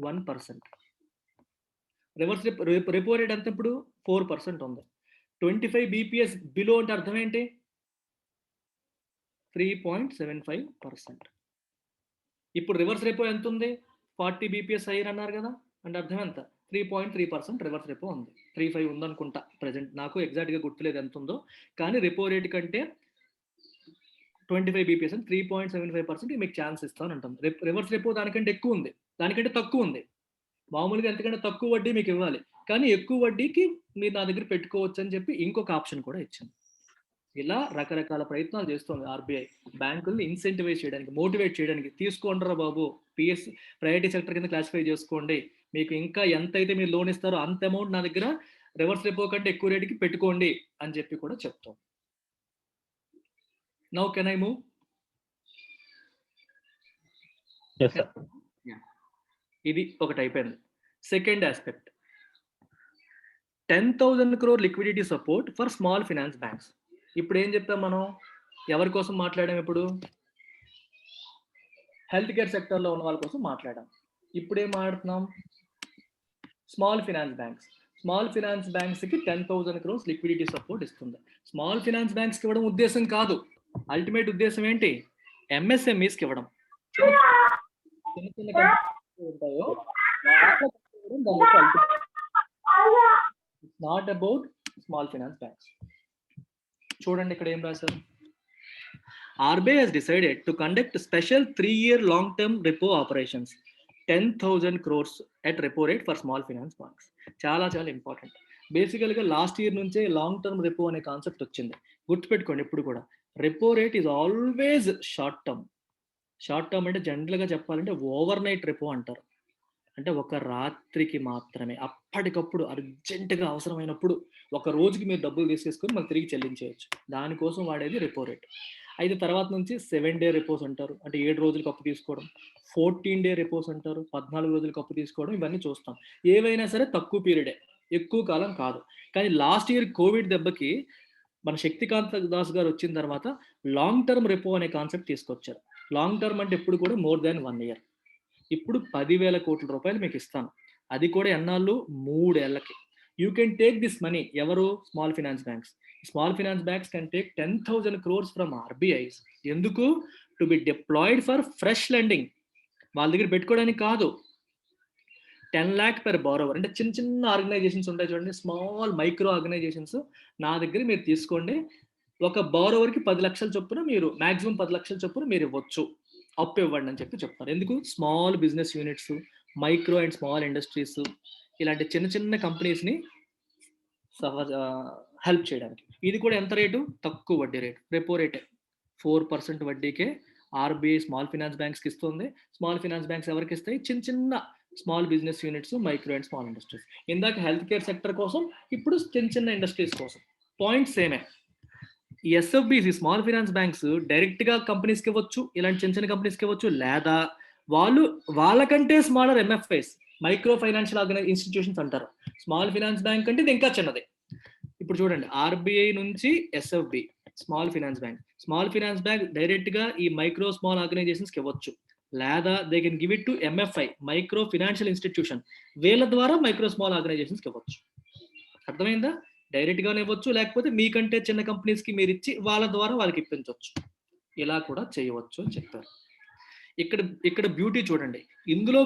A: 1%. Reverse repo rate అంత ఇప్పుడు 4% ఉంది. 25 బీపీఎస్ బిలో అంటే అర్థం ఏంటి, 3.75%. ఇప్పుడు రివర్స్ రెపో ఎంత ఉంది, 40 బీపీఎస్ హైయర్ అన్నారు కదా, అంటే అర్థం ఎంత, 3.3% రివర్స్ రెపో ఉంది. 35 ఉందనుకుంటా ప్రెసెంట్, నాకు ఎగ్జాక్ట్గా గుర్తులేదు ఎంత ఉందో, కానీ రెపో రేట్ కంటే 25 బీపీఎస్ అని 3.75% మీకు ఛాన్స్ ఇస్తాను అంటుంది. రివర్స్ రెపో దానికంటే ఎక్కువ ఉంది, దానికంటే తక్కువ ఉంది. మామూలుగా ఎంతకంటే తక్కువ వడ్డీ మీకు ఇవ్వాలి, కానీ ఎక్కువ వడ్డీకి మీరు నా దగ్గర పెట్టుకోవచ్చు అని చెప్పి ఇంకొక ఆప్షన్ కూడా ఇచ్చింది. ఇలా రకరకాల ప్రయత్నాలు చేస్తుంది ఆర్బీఐ బ్యాంకుల్ని ఇన్సెంటివైజ్ చేయడానికి, మోటివేట్ చేయడానికి. తీసుకోండిరా బాబు, పిఎస్ ప్రయారిటీ సెక్టర్ కింద క్లాసిఫై చేసుకోండి, మీకు ఇంకా ఎంత అయితే మీరు లోన్ ఇస్తారో అంత అమౌంట్ నా దగ్గర రివర్స్ రెపో కంటే ఎక్కువ రేటుకి పెట్టుకోండి అని చెప్పి కూడా చెప్తాం. Now can I move?
B: Yes, sir.
A: Yeah. ఇది ఒకటి అయిపోయింది. Second aspect, 10,000 crore liquidity support for small finance banks. ఇప్పుడు ఏం చెప్తాం మనం, ఎవరి కోసం మాట్లాడాం, ఇప్పుడు హెల్త్ కేర్ సెక్టర్లో ఉన్న వాళ్ళ కోసం మాట్లాడాం. ఇప్పుడు ఏం మాట్లాడుతున్నాం, small finance banks. Small finance బ్యాంక్స్కి 10,000 crores లిక్విడిటీ సపోర్ట్ ఇస్తుంది. స్మాల్ ఫైనాన్స్ బ్యాంక్స్కి ఇవ్వడం ఉద్దేశం కాదు, అల్టిమేట్ ఉద్దేశం ఏంటి, ఎంఎస్ఎంఈస్కి ఇవ్వడం. చిన్న చిన్న కంపెనీలు ఉంటాయో it's not about small finance banks. చూడండి ఇక్కడ ఏం రాశారు, RBI has decided to conduct special 3-year long-term repo operations 10,000 crores at repo rate for small finance banks. చాలా చాలా ఇంపార్టెంట్. బేసికల్గా లాస్ట్ ఇయర్ నుంచే లాంగ్ టర్మ్ రెపో అనే కాన్సెప్ట్ వచ్చింది. గుర్తుపెట్టుకోండి, ఇప్పుడు కూడా repo rate is always short term. Short term అంటే జనరల్గా చెప్పాలంటే ఓవర్ నైట్ రెపో అంటారు. అంటే ఒక రాత్రికి మాత్రమే, అప్పటికప్పుడు అర్జెంటుగా అవసరమైనప్పుడు ఒక రోజుకి మీరు డబ్బులు తీసేసుకొని మళ్ళీ తిరిగి చెల్లించేయచ్చు. దానికోసం వాడేది రెపో రేట్. అయితే తర్వాత నుంచి 7-day రెపోస్ అంటారు, అంటే 7 రోజులకు అప్పు తీసుకోవడం. 14-day రెపోస్ అంటారు, 14 రోజులకు అప్పు తీసుకోవడం. ఇవన్నీ చూస్తాం. ఏవైనా సరే తక్కువ పీరియడే, ఎక్కువ కాలం కాదు. కానీ లాస్ట్ ఇయర్ కోవిడ్ దెబ్బకి మన శక్తికాంత దాస్ గారు వచ్చిన తర్వాత లాంగ్ టర్మ్ రెపో అనే కాన్సెప్ట్ తీసుకొచ్చారు. లాంగ్ టర్మ్ అంటే ఎప్పుడు కూడా మోర్ దాన్ 1 year. ఇప్పుడు 10,000 కోట్ల రూపాయలు మీకు ఇస్తాను, అది కూడా ఎన్నాళ్ళు? 3 ఏళ్లకి. You can take this money. ఎవరు? Small finance banks. Small finance banks can take 10,000 crores from RBI's. ఎందుకు? To be deployed for fresh lending. వాళ్ళ దగ్గర పెట్టుకోవడానికి కాదు. 10 lakh per borrower. అంటే చిన్న చిన్న ఆర్గనైజేషన్స్ ఉంటాయి చూడండి, స్మాల్ మైక్రో ఆర్గనైజేషన్స్. నా దగ్గర మీరు తీసుకోండి, ఒక బారోవర్కి 10 లక్షల చొప్పున మీరు మాక్సిమం 10 లక్షల చొప్పున మీరు ఇవ్వచ్చు, అప్పు ఇవ్వండి అని చెప్పి చెప్తారు. ఎందుకు? Small business units, micro and small industries, ఇలాంటి చిన్న చిన్న కంపెనీస్ని హెల్ప్ చేయడానికి. ఇది కూడా ఎంత రేటు? తక్కువ వడ్డీ రేటు, రెపో రేటే. 4% వడ్డీకే ఆర్బీఐ స్మాల్ ఫినాన్స్ బ్యాంక్స్కి ఇస్తుంది. స్మాల్ ఫినాన్స్ బ్యాంక్స్ ఎవరికి ఇస్తాయి? చిన్న చిన్న small business units, micro and small industries. ఇందాక హెల్త్ కేర్ సెక్టర్ కోసం, ఇప్పుడు చిన్న చిన్న ఇండస్ట్రీస్ కోసం. పాయింట్ సేమే. ఈ ఎస్ఎఫ్బిస్, స్మాల్ ఫినాన్స్ బ్యాంక్స్ డైరెక్ట్గా కంపెనీస్కి ఇవ్వచ్చు, ఇలాంటి చిన్న చిన్న కంపెనీస్కి ఇవ్వచ్చు, లేదా వాళ్ళకంటే స్మాలర్ ఎంఎఫ్ఐస్, మైక్రో ఫైనాన్షియల్ ఇన్స్టిట్యూషన్స్ అంటారు. స్మాల్ ఫినాన్స్ బ్యాంక్ అంటే ఇది ఇంకా చిన్నది. ఇప్పుడు చూడండి, ఆర్బీఐ నుంచి ఎస్ఎఫ్బి, స్మాల్ ఫినాన్స్ బ్యాంక్ డైరెక్ట్గా ఈ మైక్రో స్మాల్ ఆర్గనైజేషన్స్కి ఇవ్వచ్చు, లేదా they can give it to MFI, micro financial institution. వీళ్ళ ద్వారా మైక్రో స్మాల్ ఆర్గనైజేషన్స్కి ఇవ్వచ్చు. అర్థమైందా? డైరెక్ట్గానే ఇవ్వచ్చు, లేకపోతే మీకంటే చిన్న కంపెనీస్కి మీరు ఇచ్చి వాళ్ళ ద్వారా వాళ్ళకి ఇప్పించవచ్చు. ఇలా కూడా చేయవచ్చు అని చెప్పారు. ఇక్కడ బ్యూటీ చూడండి, ఇందులో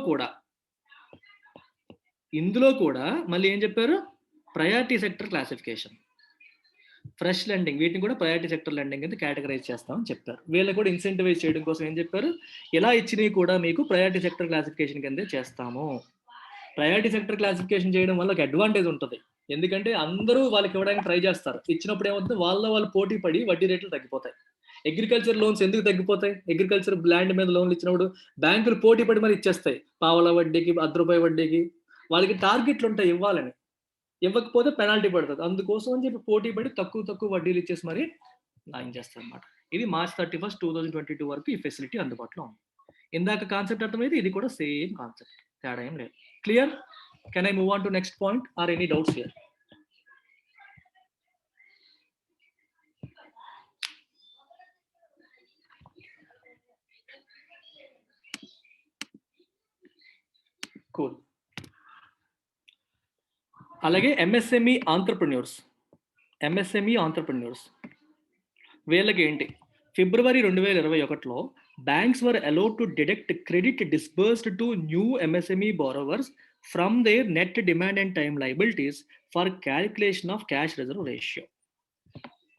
A: కూడా మళ్ళీ ఏం చెప్పారు? Priority sector classification, fresh lending, వీటిని కూడా ప్రయారిటీ సెక్టర్ లెండింగ్ కింద కేటగరైజ్ చేస్తామని చెప్పారు. వీళ్ళని కూడా ఇన్సెంటివైజ్ చేయడం కోసం ఏం చెప్పారు? ఇలా ఇచ్చినవి కూడా మీకు ప్రయారిటీ సెక్టర్ క్లాసిఫికేషన్ కిందే చేస్తాము. ప్రయారిటీ సెక్టర్ క్లాసిఫికేషన్ చేయడం వల్ల ఒక అడ్వాంటేజ్ ఉంటుంది. ఎందుకంటే అందరూ వాళ్ళకి ఇవ్వడానికి ట్రై చేస్తారు. ఇచ్చినప్పుడు ఏమవుతుంది? వాళ్ళు పోటీ పడి వడ్డీ రేట్లు తగ్గిపోతాయి. అగ్రికల్చర్ లోన్స్ ఎందుకు తగ్గిపోతాయి? అగ్రికల్చర్ ల్యాండ్ మీద లోన్లు ఇచ్చినప్పుడు బ్యాంకులు పోటీ పడి మరి ఇచ్చేస్తాయి, పావలా వడ్డీకి, ₹1 వడ్డీకి. వాళ్ళకి టార్గెట్లు ఉంటాయి ఇవ్వాలని, ఇవ్వకపోతే పెనాల్టీ పడుతుంది. అందుకోసం అని చెప్పి పోటీ పడి తక్కువ వడ్డీలు ఇచ్చేసి మరి లాంచ్ చేస్తారు అనమాట. ఇది March 31, 2022 వరకు ఈ ఫెసిలిటీ అందుబాటులో ఉంది. ఇందాక కాన్సెప్ట్ అర్థమైతే ఇది కూడా సేమ్ కాన్సెప్ట్, తేడా ఏం లేదు. Clear? Can I move on to next point or any doubts here? Cool. అలాగే ఎంఎస్ఎంఈ ఆంటర్ప్రెన్యూర్స్ వీళ్ళకి ఏంటి? ఫిబ్రవరి 2021లో banks were allowed to deduct credit disbursed to new MSME borrowers from their net demand and time liabilities for calculation of cash reserve ratio.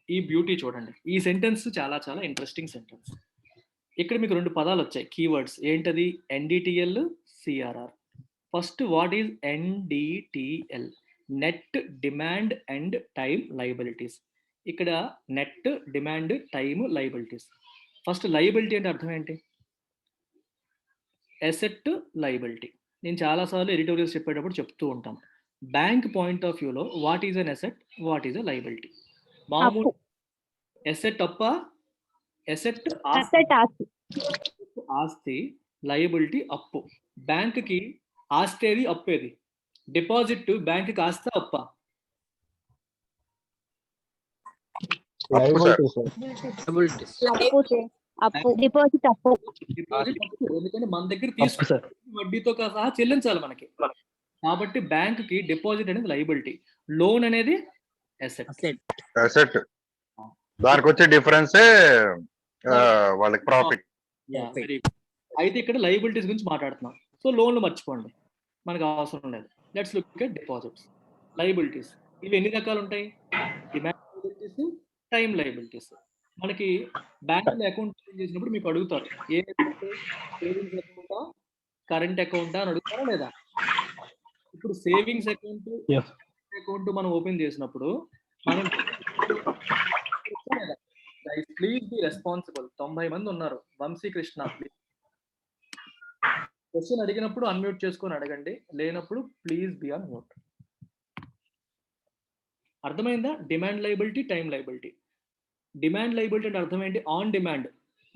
A: ఈ beauty చూడండి, ఈ sentence చాలా చాలా interesting sentence. ఇక్కడ మీకు 2 పదాలు వచ్చాయి, కీవర్డ్స్. ఏంటది? NDTL, CRR. First, what is NDTL? Net demand and time liabilities. ఇక్కడ net demand, time, liabilities. First liability అంటే అర్థం ఏంటి? Asset, liability. నేను చాలాసార్లు ఎడిటోరియల్స్ చెప్పేటప్పుడు చెప్తూ ఉంటాను, బ్యాంక్ పాయింట్ ఆఫ్ వ్యూలో what is an asset, what is a liability. మామూలు అసెట్ అప్ప, అసెట్ ఆస్తి, లయబిలిటీ అప్పు. బ్యాంక్కి ఆస్తి ఏది, అప్పేది? డిపాజిట్ బ్యాంక్కి ఆస్తి అప్ప? ఎందుకంటే మన దగ్గర తీసుకున్న వడ్డీతో సహా చెల్లించాలి మనకి. కాబట్టి బ్యాంక్కి డిపాజిట్ అనేది లయబిలిటీ, లోన్ అనేది అసెట్.
E: దానికి వచ్చే డిఫరెన్సే వాళ్ళకి ప్రాఫిట్.
A: అయితే ఇక్కడ లయబిలిటీస్ గురించి మాట్లాడుతున్నాం. సో లోన్లు మర్చిపోండి, మనకు అవసరం లేదు. Let's look at deposits. Liabilities ఇవి ఎన్ని రకాలు ఉంటాయి? Demand liabilities, time liabilities. మనకి బ్యాంకులో అకౌంట్ చేసినప్పుడు మీకు అడుగుతారు, ఏ సేవింగ్స్ అకౌంటా, కరెంట్ అకౌంటా అని అడుగుతారా లేదా? ఇప్పుడు సేవింగ్స్ అకౌంట్ మనం ఓపెన్ చేసినప్పుడు మనం ప్లీజ్ బి రెస్పాన్సిబుల్. 90 మంది ఉన్నారు, వంశీకృష్ణ ప్లీజ్. క్వశ్చన్ అడిగినప్పుడు అన్మ్యూట్ చేసుకొని అడగండి, లేనప్పుడు ప్లీజ్ బి ఆన్ మ్యూట్. అర్థమైందా? Demand liability, time liability. Demand liability అంటే అర్థం ఏంటి? On demand.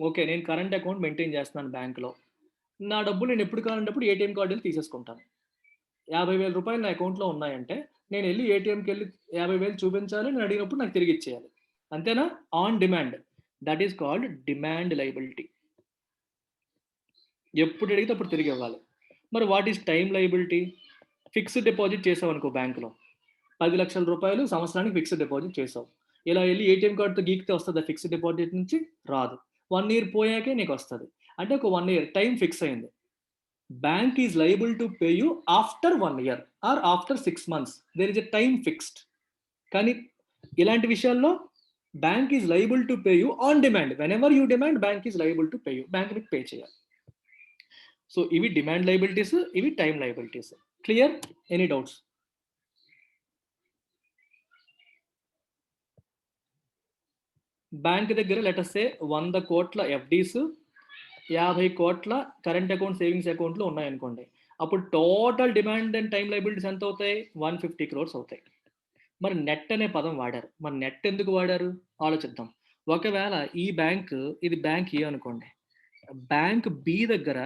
A: ఓకే, నేను కరెంట్ అకౌంట్ మెయింటైన్ చేస్తున్నాను బ్యాంకులో, నా డబ్బులు నేను ఎప్పుడు కావాలంటప్పుడు ఏటీఎం కార్డులు తీసేసుకుంటాను. 50,000 రూపాయలు నా అకౌంట్లో ఉన్నాయంటే నేను వెళ్ళి ఏటీఎంకి వెళ్ళి 50,000 చూపించాలి, నేను అడిగినప్పుడు నాకు తిరిగి ఇచ్చేయాలి. అంతేనా? On demand. That is called demand liability. ఎప్పుడు అడిగితే అప్పుడు తిరిగి ఇవ్వాలి. మరి what is time liability? Fixed deposit చేసావు అనుకో బ్యాంకులో, 10 లక్షల రూపాయలు సంవత్సరానికి ఫిక్స్డ్ డిపాజిట్ చేసావు. ఇలా వెళ్ళి ఏటీఎం కార్డుతో గీకితే వస్తుందా ఫిక్స్డ్ డిపాజిట్ నుంచి? రాదు. 1 ఇయర్ పోయాకే నీకు వస్తుంది. అంటే ఒక 1 ఇయర్ టైం ఫిక్స్ అయింది. Bank is liable to pay you after 1 year or after 6 months. There is a time fixed. కానీ ఇలాంటి విషయాల్లో bank is liable to pay you on demand. Whenever you demand bank is liable to pay you. Bank మీకు pay చేయాలి. So ఇవి demand liabilities, ఇవి time liabilities. Clear? Any doubts? Bank దగ్గర let us say 100 కోట్ల FDs, 50 కోట్ల current account savings అకౌంట్లు ఉన్నాయనుకోండి. అప్పుడు total demand and time liabilities ఎంత అవుతాయి? 150 crores అవుతాయి. మరి నెట్ అనే పదం వాడారు. మరి నెట్ ఎందుకు వాడారు ఆలోచిద్దాం. ఒకవేళ ఈ బ్యాంక్, ఇది బ్యాంక్ ఏ అనుకోండి, బ్యాంక్ బి దగ్గర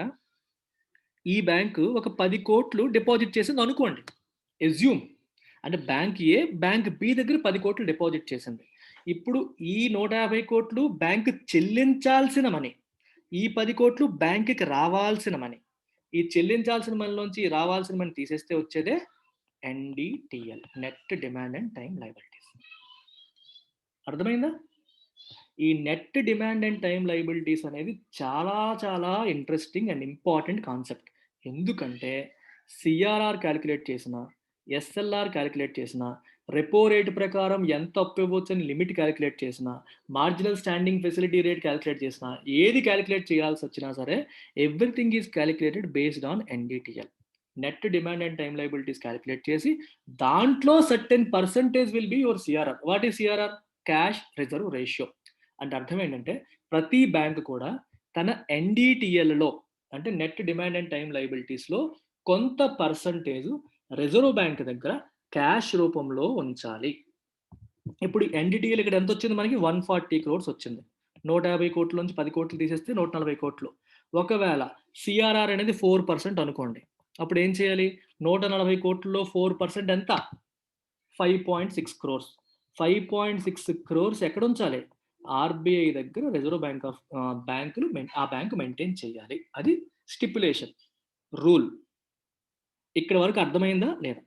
A: ఈ బ్యాంకు ఒక 10 కోట్లు డిపాజిట్ చేసింది అనుకోండి. ఎస్యూమ్ అంటే బ్యాంక్ ఏ బ్యాంక్ బి దగ్గర 10 కోట్లు డిపాజిట్ చేసింది. ఇప్పుడు ఈ 150 కోట్లు బ్యాంక్ చెల్లించాల్సిన మనీ, ఈ 10 కోట్లు బ్యాంకుకి రావాల్సిన మనీ. ఈ చెల్లించాల్సిన మనీలోంచి రావాల్సిన మనీ తీసేస్తే వచ్చేదే NDTL, net demand and time liabilities. అర్థమైందా? ఈ net demand and time liabilities అనేది చాలా చాలా ఇంట్రెస్టింగ్ అండ్ ఇంపార్టెంట్ కాన్సెప్ట్. ఎందుకంటే సిఆర్ఆర్ క్యాలిక్యులేట్ చేసిన, ఎస్ఎల్ఆర్ క్యాలిక్యులేట్ చేసిన, రెపో రేట్ ప్రకారం ఎంత అప్పు ఇవ్వచ్చు అని లిమిట్ క్యాలిక్యులేట్ చేసిన, marginal standing facility rate calculate చేసిన, ఏది క్యాలిక్యులేట్ చేయాల్సి వచ్చినా సరే everything is calculated based on NDTL. Net demand and time liabilities calculate చేసి దాంట్లో certain percentage will be your CRR. What is CRR? Cash reserve ratio. అంటే అర్థం ఏంటంటే ప్రతి బ్యాంక్ కూడా తన ఎన్డిటిఎల్లో అంటే నెట్ డిమాండ్ అండ్ టైం లయబిలిటీస్లో కొంత పర్సంటేజ్ రిజర్వ్ బ్యాంక్ దగ్గర క్యాష్ రూపంలో ఉంచాలి. ఇప్పుడు ఎన్డిటిఎల్ ఇక్కడ ఎంత వచ్చింది మనకి? 140 crores వచ్చింది. 150 కోట్ల నుంచి 10 కోట్లు తీసేస్తే 140 కోట్లు. ఒకవేళ సిఆర్ఆర్ అనేది 4% అనుకోండి, అప్పుడు ఏం చేయాలి? 140 కోట్లలో 4% ఎంత? 5.6 crores. 5.6 crores ఎక్కడ ఉంచాలి? ఆర్బిఐ దగ్గర రిజర్వ్ బ్యాంక్ ఆఫ్ బ్యాంకులు ఆ బ్యాంకు మెయింటైన్ చేయాలి. అది స్టిపులేషన్, రూల్. ఇక్కడ వరకు అర్థమైందా లేదా?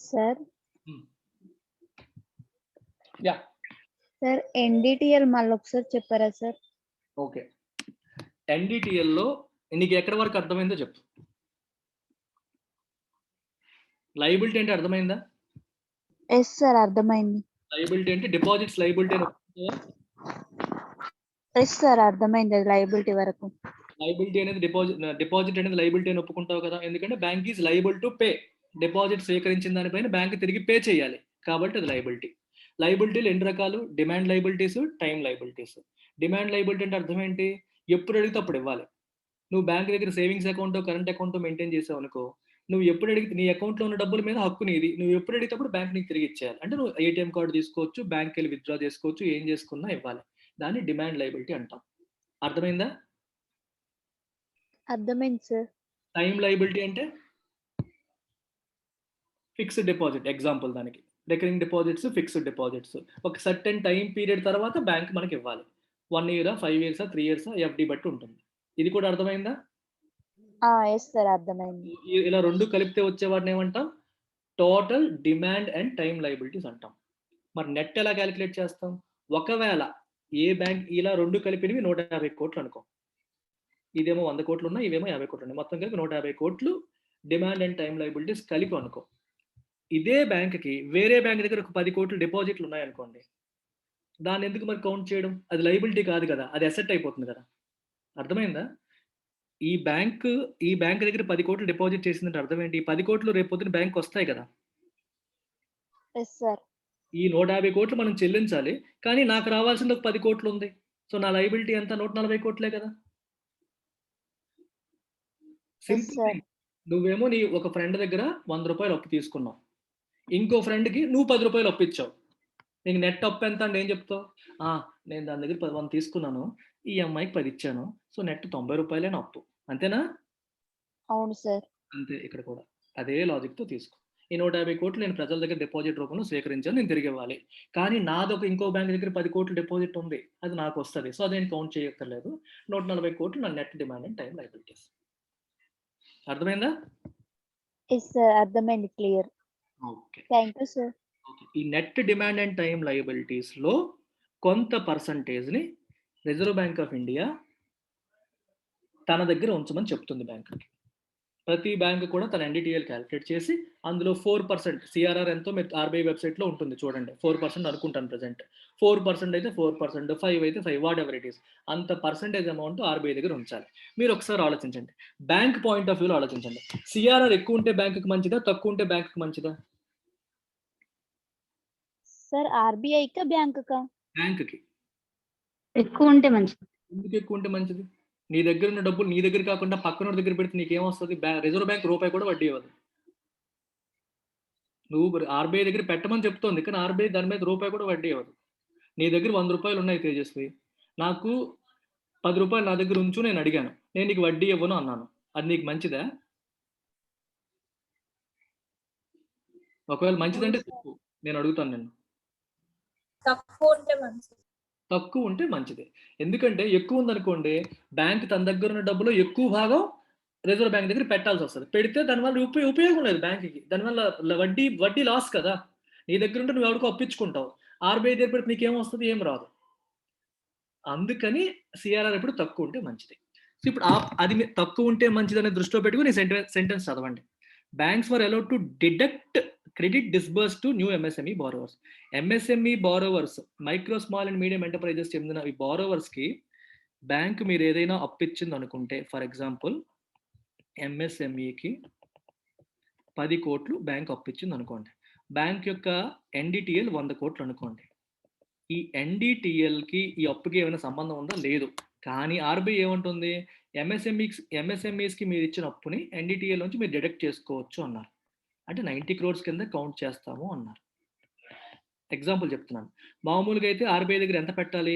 F: సార్
A: యా
F: సార్ ఎన్డిటిఎల్ మళ్ళీ ఒకసారి చెప్పారా సార్?
A: ఓకే. ఎన్డిటిఎల్లో నీకు ఎక్కడ వరకు అర్థమైందో చెప్పు. లయబిలిటీ అంటే అర్థమైందా?
F: ఎస్ సార్ అర్థమైంది.
A: లయబిలిటీ అంటే డిపాజిట్స్ లయబిలిటీ అని ఒప్పుకుంటావా?
F: ఎస్ సార్ అర్థమైంది. అది లయబిలిటీ వరకు.
A: లయబిలిటీ అనేది డిపాజిట్ అనేది లయబిలిటీ అని ఒప్పుకుంటావు కదా, ఎందుకంటే bank is liable to pay. Deposit స్వీకరించిన దానిపైన బ్యాంక్ తిరిగి పే చేయాలి కాబట్టి అది లయబిలిటీ. లయబిలిటీలు 2 రకాలు: demand liabilities, time liabilities. Demand liability అంటే అర్థం ఏంటి? ఎప్పుడు అడిగితే అప్పుడు ఇవ్వాలి. నువ్వు బ్యాంక్ దగ్గర savings account, current account maintain చేసావు అనుకో, నువ్వు ఎప్పుడు అడిగితే నీ అకౌంట్లో ఉన్న డబ్బుల మీద హక్కు నీది. నువ్వు ఎప్పుడు అడిగినప్పుడు బ్యాంక్ నీకు తిరిగి ఇచ్చేయాలి. అంటే నువ్వు ఏటీఎం కార్డు తీసుకోవచ్చు, బ్యాంక్కి వెళ్ళి విత్డ్రా చేసుకోవచ్చు, ఏం చేసుకున్నా ఇవ్వాలి. దాన్ని డిమాండ్ లయబిలిటీ అంటాం. అర్థమైందా?
F: అర్థమైంది సార్.
A: టైం లయబిలిటీ అంటే ఫిక్స్డ్ డిపాజిట్. ఎగ్జాంపుల్ దానికి రికరింగ్ డిపాజిట్స్, ఫిక్స్డ్ డిపాజిట్స్. ఒక సర్టెన్ టైం పీరియడ్ తర్వాత బ్యాంక్ మనకి ఇవ్వాలి. 1 year, 5 years, 3 years ఎఫ్డి బట్టి ఉంటుంది. ఇది కూడా అర్థమైందా?
F: ఎస్ సార్ అర్థమైంది.
A: ఇలా 2 కలిపితే వచ్చే వాటిని ఏమంటాం? Total demand and time liabilities అంటాం. మరి నెట్ ఎలా క్యాలిక్యులేట్ చేస్తాం? ఒకవేళ ఏ బ్యాంక్ ఇలా 2 కలిపినవి 150 కోట్లు అనుకో, ఇదేమో 100 కోట్లు ఉన్నాయి, ఇవేమో 50 కోట్లు ఉన్నాయి, మొత్తం కలిపి 150 కోట్లు డిమాండ్ అండ్ టైం లయబిలిటీస్ కలిపి అనుకో. ఇదే బ్యాంక్కి వేరే బ్యాంక్ దగ్గర ఒక 10 కోట్లు డిపాజిట్లు ఉన్నాయనుకోండి, దాన్ని ఎందుకు మరి కౌంట్ చేయడం? అది లయబిలిటీ కాదు కదా, అది అసెట్ అయిపోతుంది కదా. అర్థమైందా? ఈ బ్యాంక్ దగ్గర 10 కోట్లు డిపాజిట్ చేసిందంటే అర్థం ఏంటి? 10 కోట్లు రేపు పొద్దున బ్యాంక్ వస్తాయి కదా.
F: Yes sir.
A: ఈ 150 కోట్లు మనం చెల్లించాలి, కానీ నాకు రావాల్సింది ఒక 10 కోట్లు ఉంది. సో నా లయబిలిటీ ఎంత? 140 కోట్లే కదా. సింపుల్. నువ్వేమో నీ ఒక ఫ్రెండ్ దగ్గర 100 రూపాయలు అప్పు తీసుకున్నావు, ఇంకో ఫ్రెండ్కి నువ్వు 10 రూపాయలు అప్పు ఇచ్చావు. నీకు నెట్ అప్పు ఎంత అంటే ఏం చెప్తావు? నేను దాని దగ్గర 100 తీసుకున్నాను, ఈ అమ్మాయికి 10 ఇచ్చాను, సో నెట్ 90 రూపాయలే నా అప్పు. అంతేనా?
F: అవును సార్.
A: అంతే. ఇక్కడ కూడా అదే లాజిక్తో తీసుకో. ఈ 150 కోట్లు నేను ప్రజల దగ్గర డిపాజిట్ రూపంలో స్వీకరించాను, నేను తిరిగి ఇవ్వాలి. కానీ నాదొక ఇంకో బ్యాంక్ దగ్గర 10 కోట్లు డిపాజిట్ ఉంది, అది నాకు వస్తుంది. సో అదేం కౌంట్ చేయక్కర్లేదు. 140 కోట్లు నా net demand and time liabilities. అర్థమైందా?
F: ఎస్ సార్, అర్థమైంది, clear.
A: Okay.
F: Thank you sir.
A: ఈ net demand and time liabilities లో కొంత పర్సంటేజ్ ని రిజర్వ్ బ్యాంక్ ఆఫ్ ఇండియా తన దగ్గర ఉంచమని చెప్తుంది బ్యాంకుకి. ప్రతి బ్యాంక్ కూడా తన ఎన్డిటిఎల్ క్యాలిక్యులేట్ చేసి అందులో 4% సిఆర్ఆర్ ఎంతో మీరు ఆర్బీఐ వెబ్సైట్లో ఉంటుంది చూడండి. 4% అనుకుంటాను ప్రజెంట్. 4% అయితే 4%, 5 అయితే 5, వాట్ ఎవర్ ఇట్ ఈస్, అంత పర్సంటేజ్ అమౌంట్ ఆర్బీఐ దగ్గర ఉంచాలి. మీరు ఒకసారి ఆలోచించండి, బ్యాంక్ పాయింట్ ఆఫ్ వ్యూలో ఆలోచించండి. సిఆర్ఆర్ ఎక్కువ ఉంటే బ్యాంకుకి మంచిదా, తక్కువ ఉంటే బ్యాంకుకి మంచిదా?
F: సార్ ఆర్బీఐకా బ్యాంకుకా?
A: బ్యాంకుకి.
G: ఎక్కువ ఉంటే మంచిది.
A: ఎందుకు ఎక్కువ ఉంటే మంచిది? నీ దగ్గర ఉన్న డబ్బులు నీ దగ్గర కాకుండా పక్కన దగ్గర పెడితే నీకేమొస్తుంది? రిజర్వ్ బ్యాంక్ రూపాయి కూడా వడ్డీ ఇవ్వదు. నువ్వు ఆర్బీఐ దగ్గర పెట్టమని చెప్తోంది, కానీ ఆర్బీఐ దాని మీద రూపాయి కూడా వడ్డీ ఇవ్వదు. నీ దగ్గర 100 రూపాయలు ఉన్నాయి తేజస్వి, నాకు 10 రూపాయలు నా దగ్గర ఉంచు, నేను అడిగాను, నేను నీకు వడ్డీ ఇవ్వను అన్నాను, అది నీకు మంచిదా? ఒకవేళ మంచిదంటే చెప్పు, నేను అడుగుతాను నిన్ను. తక్కువ ఉంటే మంచిది. ఎందుకంటే ఎక్కువ ఉందనుకోండి, బ్యాంక్ తన దగ్గర ఉన్న డబ్బులో ఎక్కువ భాగం రిజర్వ్ బ్యాంక్ దగ్గర పెట్టాల్సి వస్తుంది. పెడితే దానివల్ల ఉపయోగం లేదు బ్యాంక్కి, దానివల్ల వడ్డీ లాస్ కదా. నీ దగ్గర ఉంటే నువ్వు ఎవరికో అప్పించుకుంటావు, ఆర్బీఐ దగ్గర పెడితే నీకేం వస్తుంది? ఏం రాదు. అందుకని సిఆర్ఆర్ ఎప్పుడు తక్కువ ఉంటే మంచిది. సో ఇప్పుడు అది తక్కువ ఉంటే మంచిది అనే దృష్టిలో పెట్టుకుని సెంటెన్స్ చదవండి. Banks were allowed to deduct credit disburse to new MSME borrowers. MSME borrowers, micro small and medium enterprises చెందిన ఈ బారోవర్స్ కి బ్యాంక్ మీరు ఏదైనా అప్పిచ్చింది అనుకుంటే, ఫర్ ఎగ్జాంపుల్ ఎంఎస్ఎంఈకి 10 కోట్లు బ్యాంక్ అప్పిచ్చింది అనుకోండి, బ్యాంక్ యొక్క ఎన్డిటిఎల్ 100 కోట్లు అనుకోండి. ఈ ఎన్డిటిఎల్కి ఈ అప్పుకి ఏమైనా సంబంధం ఉందా? లేదు. కానీ ఆర్బీఐ ఏమంటుంది? ఎంఎస్ఎంఈస్కి మీరు ఇచ్చిన అప్పుని ఎన్డిటిఎల్ నుంచి మీరు డిడక్ట్ చేసుకోవచ్చు అన్నారు. అంటే 90 crores కింద కౌంట్ చేస్తాము అన్నారు. ఎగ్జాంపుల్ చెప్తున్నాను. మామూలుగా అయితే ఆర్బీఐ దగ్గర ఎంత పెట్టాలి?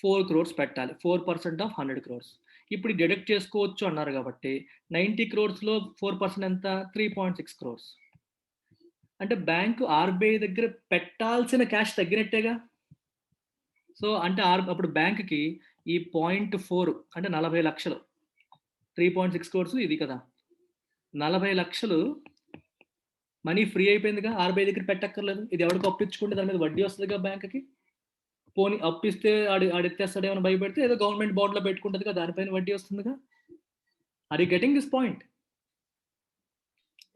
A: 4 crores పెట్టాలి, 4% ఆఫ్ 100 crores. ఇప్పుడు డిడక్ట్ చేసుకోవచ్చు అన్నారు కాబట్టి 90 crores-లో 4% ఎంత? 3.6 crores. అంటే బ్యాంకు ఆర్బీఐ దగ్గర పెట్టాల్సిన క్యాష్ తగ్గినట్టేగా. సో అంటే అప్పుడు బ్యాంక్కి ఈ 0.4 అంటే 40 లక్షలు, 3.6 crores ఇది కదా, 40 లక్షలు మనీ ఫ్రీ అయిపోయిందిగా, ఆర్బీఐ దగ్గర పెట్టక్కర్లేదు. ఇది ఎవరికి అప్పించుకుంటే దాని మీద వడ్డీ వస్తుందిగా బ్యాంక్కి. పోనీ అప్పిస్తే ఆడెత్తేస్తాడు ఏమైనా భయపెడితే ఏదో గవర్నమెంట్ బాండ్లో పెట్టుకుంటుందిగా, దానిపైన వడ్డీ వస్తుందిగా. Are you getting this point?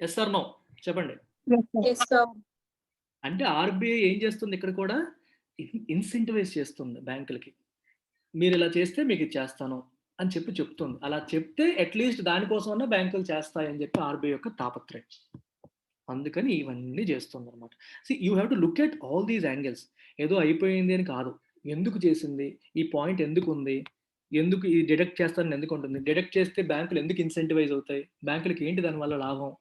A: Yes or no చెప్పండి. అంటే ఆర్బీఐ ఏం చేస్తుంది ఇక్కడ కూడా? ఇన్సెంటివైజ్ చేస్తుంది బ్యాంకులకి. మీరు ఇలా చేస్తే మీకు ఇచ్చేస్తాను అని చెప్తుంది. అలా చెప్తే అట్లీస్ట్ దానికోసమన్నా బ్యాంకులు చేస్తాయని చెప్పి ఆర్బీఐ యొక్క తాపత్రయం. అందుకని ఇవన్నీ చేస్తుంది అనమాట. You have to look at all these angles. ఏదో అయిపోయింది అని కాదు, ఎందుకు చేసింది, ఈ పాయింట్ ఎందుకు ఉంది, ఎందుకు ఈ డిడక్ట్ చేస్తారని ఎందుకు ఉంటుంది, డిడక్ట్ చేస్తే బ్యాంకులు ఎందుకు ఇన్సెంటివైజ్ అవుతాయి, బ్యాంకులకి ఏంటి దానివల్ల లాభం.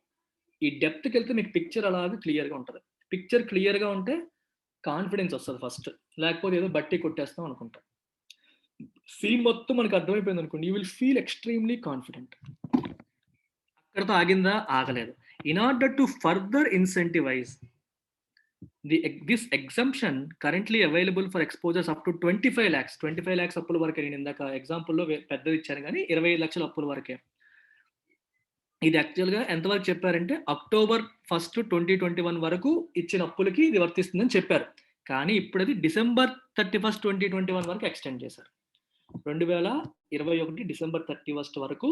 A: ఈ డెప్త్కి వెళ్తే మీకు పిక్చర్ అలాగే క్లియర్గా ఉంటుంది. పిక్చర్ క్లియర్గా ఉంటే కాన్ఫిడెన్స్ వస్తుంది ఫస్ట్, లేకపోతే ఏదో బట్టి కొట్టేస్తాం అనుకుంటాం. సీన్ మొత్తం మనకు అర్థమైపోయింది అనుకోండి, you will feel extremely confident. అక్కడతో ఆగిందా? ఆగలేదు. In order to further incentivize this exemption currently available for exposures up to 25 lakhs. 25 lakhs అప్పుల వరకే. నేను ఇందాక ఎగ్జాంపుల్లో పెద్దది ఇచ్చాను కానీ 25 లక్షల అప్పుల వరకే. ఇది యాక్చువల్గా ఎంతవరకు చెప్పారంటే October 1, 2021 వరకు ఇచ్చిన అప్పులకి ఇది వర్తిస్తుందని చెప్పారు. కానీ ఇప్పుడు అది December 31, 2021 వరకు ఎక్స్టెండ్ చేశారు. 2021 December 31 వరకు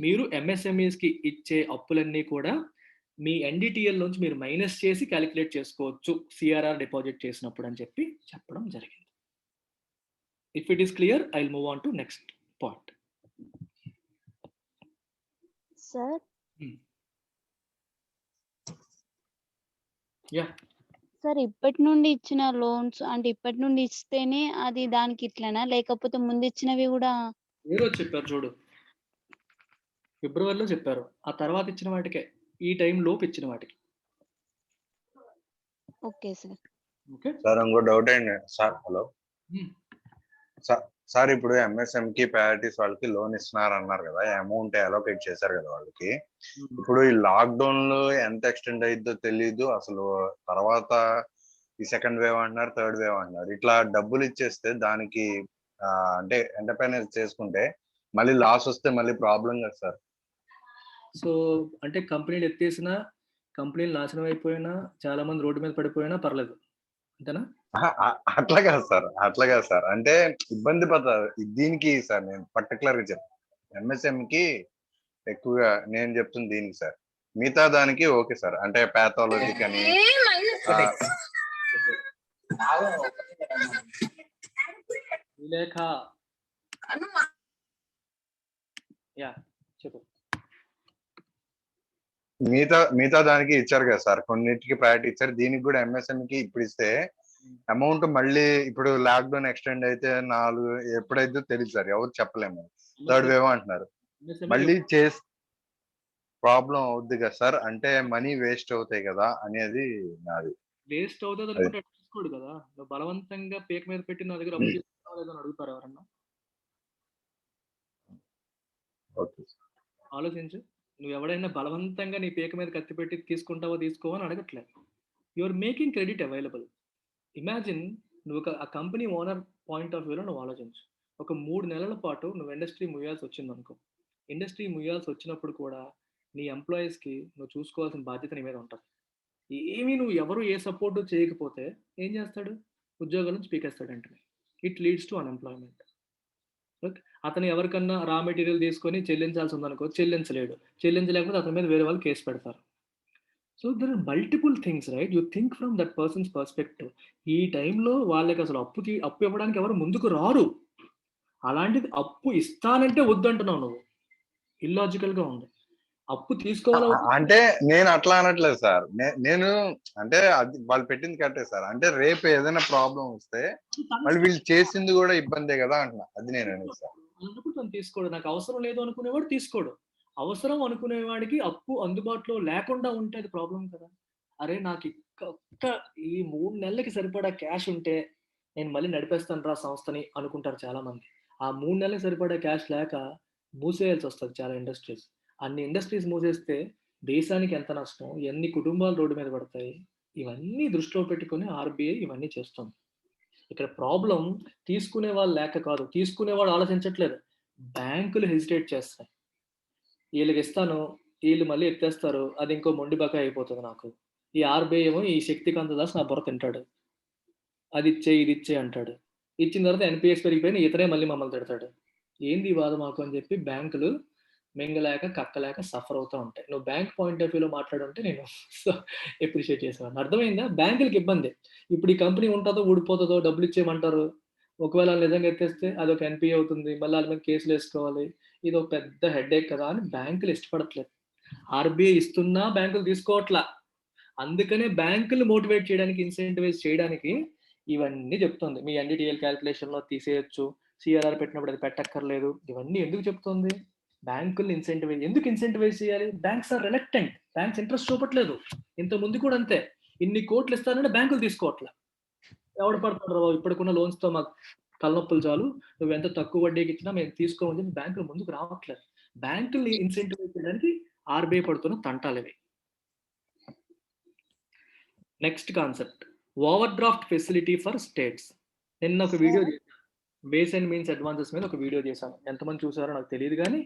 A: మీరు ఎంఎస్ఎంఈస్కి ఇచ్చే అప్పులన్నీ కూడా మీ ఎన్డిటిఎల్ నుంచి మీరు మైనస్ చేసి క్యాలిక్యులేట్ చేసుకోవచ్చు సిఆర్ఆర్ డిపాజిట్ చేసినప్పుడు అని చెప్పడం జరిగింది. If it is clear, I will move on to next point.
F: Sir sir, ఇప్పటి నుండి ఇచ్చిన లోన్స్ అంటే ఇప్పటి నుండి ఇస్తేనే అది దానికి ఇట్లనా, లేకపోతే ముందు ఇచ్చినవి కూడా?
A: ఏ రోజు చెప్పారు చూడు, ఫిబ్రవరిలో చెప్పారు. ఆ తర్వాత ఇచ్చిన వాటికే, ఈ టైం లోపు ఇచ్చిన వాటికి.
F: Okay sir.
A: ఓకే
E: సార్ ఇంకో డౌట్ అండి సార్. హలో సార్, సార్ ఇప్పుడు MSM కి ప్రయారిటీస్ వాళ్ళకి లోన్ ఇస్తున్నారు అన్నారు కదా, అమౌంట్ అలోకేట్ చేశారు కదా వాళ్ళకి. ఇప్పుడు ఈ లాక్డౌన్ లో ఎంత ఎక్స్టెండ్ అయిద్దో తెలీదు అసలు. తర్వాత ఈ సెకండ్ వేవ్ అంటున్నారు, థర్డ్ వేవ్ అంటున్నారు. ఇట్లా డబ్బులు ఇచ్చేస్తే దానికి అంటే ఎంటర్ప్రైనర్స్ చేసుకుంటే మళ్ళీ లాస్ వస్తే మళ్ళీ ప్రాబ్లం కదా సార్.
A: సో అంటే కంపెనీలు ఎత్తేసినా, కంపెనీలు నాశనం అయిపోయినా, చాలా మంది రోడ్డు మీద పడిపోయినా పర్లేదు అంతేనా?
E: అట్లా కాదు సార్, అంటే ఇబ్బంది పడతారు. దీనికి సార్ నేను పర్టికులర్ గా చెప్తాను, MSM కి ఎక్కువగా నేను చెప్తుంది దీనికి సార్. మిగతా దానికి ఓకే సార్, అంటే ప్యాథాలజీ కానీ
A: విలేఖ యా చెప్పు.
E: మిగతా దానికి ఇచ్చారు కదా సార్, కొన్నిటికి ప్రయారిటీ ఇచ్చారు. దీనికి కూడా MSM కి ఇప్పుడు ఇస్తే అమౌంట్ మళ్ళీ ఇప్పుడు లాక్డౌన్ ఎక్స్టెండ్ అయితే 4 ఎప్పుడైతే తెలియదు సార్, ఎవరు చెప్పలేము. థర్డ్ వేవ్ అంటున్నారు, మళ్ళీ ప్రాబ్లం అవుద్ది కదా సార్. అంటే మనీ వేస్ట్ అవుతాయి కదా అనేది నాది.
A: వేస్ట్ అవుతుంది అనుకుంటే తీసుకోడు కదా, నువ్వు బలవంతంగా పేక మీద పెట్టి నా దగ్గర అప్పు తీసుకున్నావా లేదని అడుగుతారు ఎవరన్నా?
E: ఓకే
A: ఆలోచించు, నువ్వు ఎవడైనా బలవంతంగా నీ పేక మీద కత్తి పెట్టి తీసుకుంటావో తీసుకోవో అని అడగట్లేదు. Your making credit available. Imagine నువ్వు ఆ కంపెనీ ఓనర్ పాయింట్ ఆఫ్ వ్యూలో నువ్వు ఆలోచించు. ఒక 3 నెలల పాటు నువ్వు ఇండస్ట్రీ ముయ్యాల్సి వచ్చింది అనుకో. ఇండస్ట్రీ ముయ్యాల్సి వచ్చినప్పుడు కూడా నీ ఎంప్లాయీస్కి నువ్వు చూసుకోవాల్సిన బాధ్యత నీ మీద ఉంటుంది. ఏమీ నువ్వు ఎవరు ఏ సపోర్టు చేయకపోతే ఏం చేస్తాడు? ఉద్యోగాల నుంచి పీకేస్తాడు వెంటనే. It leads to unemployment. Okay, అతను ఎవరికన్నా రా మెటీరియల్ తీసుకొని చెల్లించాల్సి ఉందనుకో, చెల్లించలేడు. చెల్లించలేకపోతే అతని మీద వేరే వాళ్ళు కేసు పెడతారు. So there are multiple things right. You think from that person's perspective. ఈ టైంలో వాళ్ళకి అసలు అప్పు ఇవ్వడానికి ఎవరు ముందుకు రారు. అలాంటిది అప్పు ఇస్తానంటే వద్దంటున్నావు నువ్వు. ఇల్లాజికల్ గా ఉంది. అప్పు తీసుకోవాలి
E: అంటే నేను అట్లా అనట్లేదు సార్. నేను అంటే అది వాళ్ళు పెట్టింది కరెక్టే సార్. అంటే రేపు ఏదైనా ప్రాబ్లం వస్తే మళ్ళీ వీళ్ళు చేసింది కూడా ఇబ్బందే కదా అంటున్నా. అది నేను అనేది సార్.
A: అలాంటప్పుడు తను తీసుకోడు. నాకు అవసరం లేదు అనుకునేవాడు తీసుకోడు. అవసరం అనుకునేవాడికి అప్పు అందుబాటులో లేకుండా ఉంటే అది ప్రాబ్లం కదా. అరే నాకు ఈ 3 నెలలకి సరిపడా క్యాష్ ఉంటే నేను మళ్ళీ నడిపేస్తాను రా సంస్థని అనుకుంటారు చాలా మంది. ఆ 3 నెలలకు సరిపడా క్యాష్ లేక మూసేయాల్సి వస్తుంది చాలా ఇండస్ట్రీస్. అన్ని ఇండస్ట్రీస్ మూసేస్తే దేశానికి ఎంత నష్టం, ఎన్ని కుటుంబాలు రోడ్డు మీద పడతాయి, ఇవన్నీ దృష్టిలో పెట్టుకుని RBI ఇవన్నీ చేస్తుంది. ఇక్కడ ప్రాబ్లం తీసుకునే వాళ్ళు లేక కాదు, తీసుకునేవాడు ఆలోచించట్లేదు. బ్యాంకులు హెసిటేట్ చేస్తాయి. వీళ్ళకి ఇస్తాను, వీళ్ళు మళ్ళీ ఎత్తేస్తారు, అది ఇంకో మొండి బకాయి అయిపోతుంది నాకు. ఈ RBI ఏమో ఈ శక్తికాంత దాస్ నా బుర్ర తింటాడు, అది ఇచ్చే ఇది ఇచ్చే అంటాడు. ఇచ్చిన తర్వాత NPS పెరిగిపోయిన ఇతరే మళ్ళీ మమ్మల్ని తిడతాడు. ఏంది ఈ బాధ మాకు అని చెప్పి బ్యాంకులు మింగలేక కక్కలేక సఫర్ అవుతూ ఉంటాయి. నువ్వు బ్యాంక్ పాయింట్ ఆఫ్ వ్యూలో మాట్లాడుంటే నేను అప్రిషియేట్ చేసేవాడిని. అర్థమైందా? బ్యాంకులకి ఇబ్బంది. ఇప్పుడు ఈ కంపెనీ ఉంటుందో ఊడిపోతుందో, డబ్బులు ఇచ్చేయమంటారు. ఒకవేళ నిజంగా ఎత్తేస్తే అదొక NPA అవుతుంది, మళ్ళీ వాళ్ళ మీద కేసులు వేసుకోవాలి, ఇది ఒక పెద్ద హెడేక్ కదా అని బ్యాంకులు ఇష్టపడట్లేదు. RBI ఇస్తున్నా బ్యాంకులు తీసుకోవట్లా. అందుకనే బ్యాంకులు మోటివేట్ చేయడానికి, ఇన్సెంటివైజ్ చేయడానికి ఇవన్నీ చెప్తుంది. మీ NDTL క్యాల్కులేషన్లో తీసేయచ్చు, CRR పెట్టినప్పుడు అది పెట్టక్కర్లేదు, ఇవన్నీ ఎందుకు చెప్తుంది? బ్యాంకుల్ని ఇన్సెంటివైజ్. ఎందుకు ఇన్సెంటివైజ్ చేయాలి? Banks are reluctant. Banks interest చూపట్లేదు. ఇంత ముందు కూడా అంతే, ఇన్ని కోట్లు ఇస్తానంటే బ్యాంకులు తీసుకోవట్లే. ఎవడు పడతాడు బాబు, ఇప్పటికున్న లోన్స్తో మాకు తలనొప్పులు చాలు, నువ్వు ఎంత తక్కువ వడ్డీకి ఇచ్చినా మేము తీసుకోమని చెప్పి బ్యాంకులు ముందుకు రావట్లేదు. బ్యాంకుల్ని ఇన్సెంటివైజ్ చేయడానికి RBI పడుతున్న తంటాలు ఇవి. Next concept, over draft facility for states. నిన్న ఒక వీడియో చేశాను, బేస్ అండ్ మీన్స్ అడ్వాన్సెస్ మీద ఒక వీడియో చేశాను. ఎంతమంది చూసారో నాకు తెలియదు, కానీ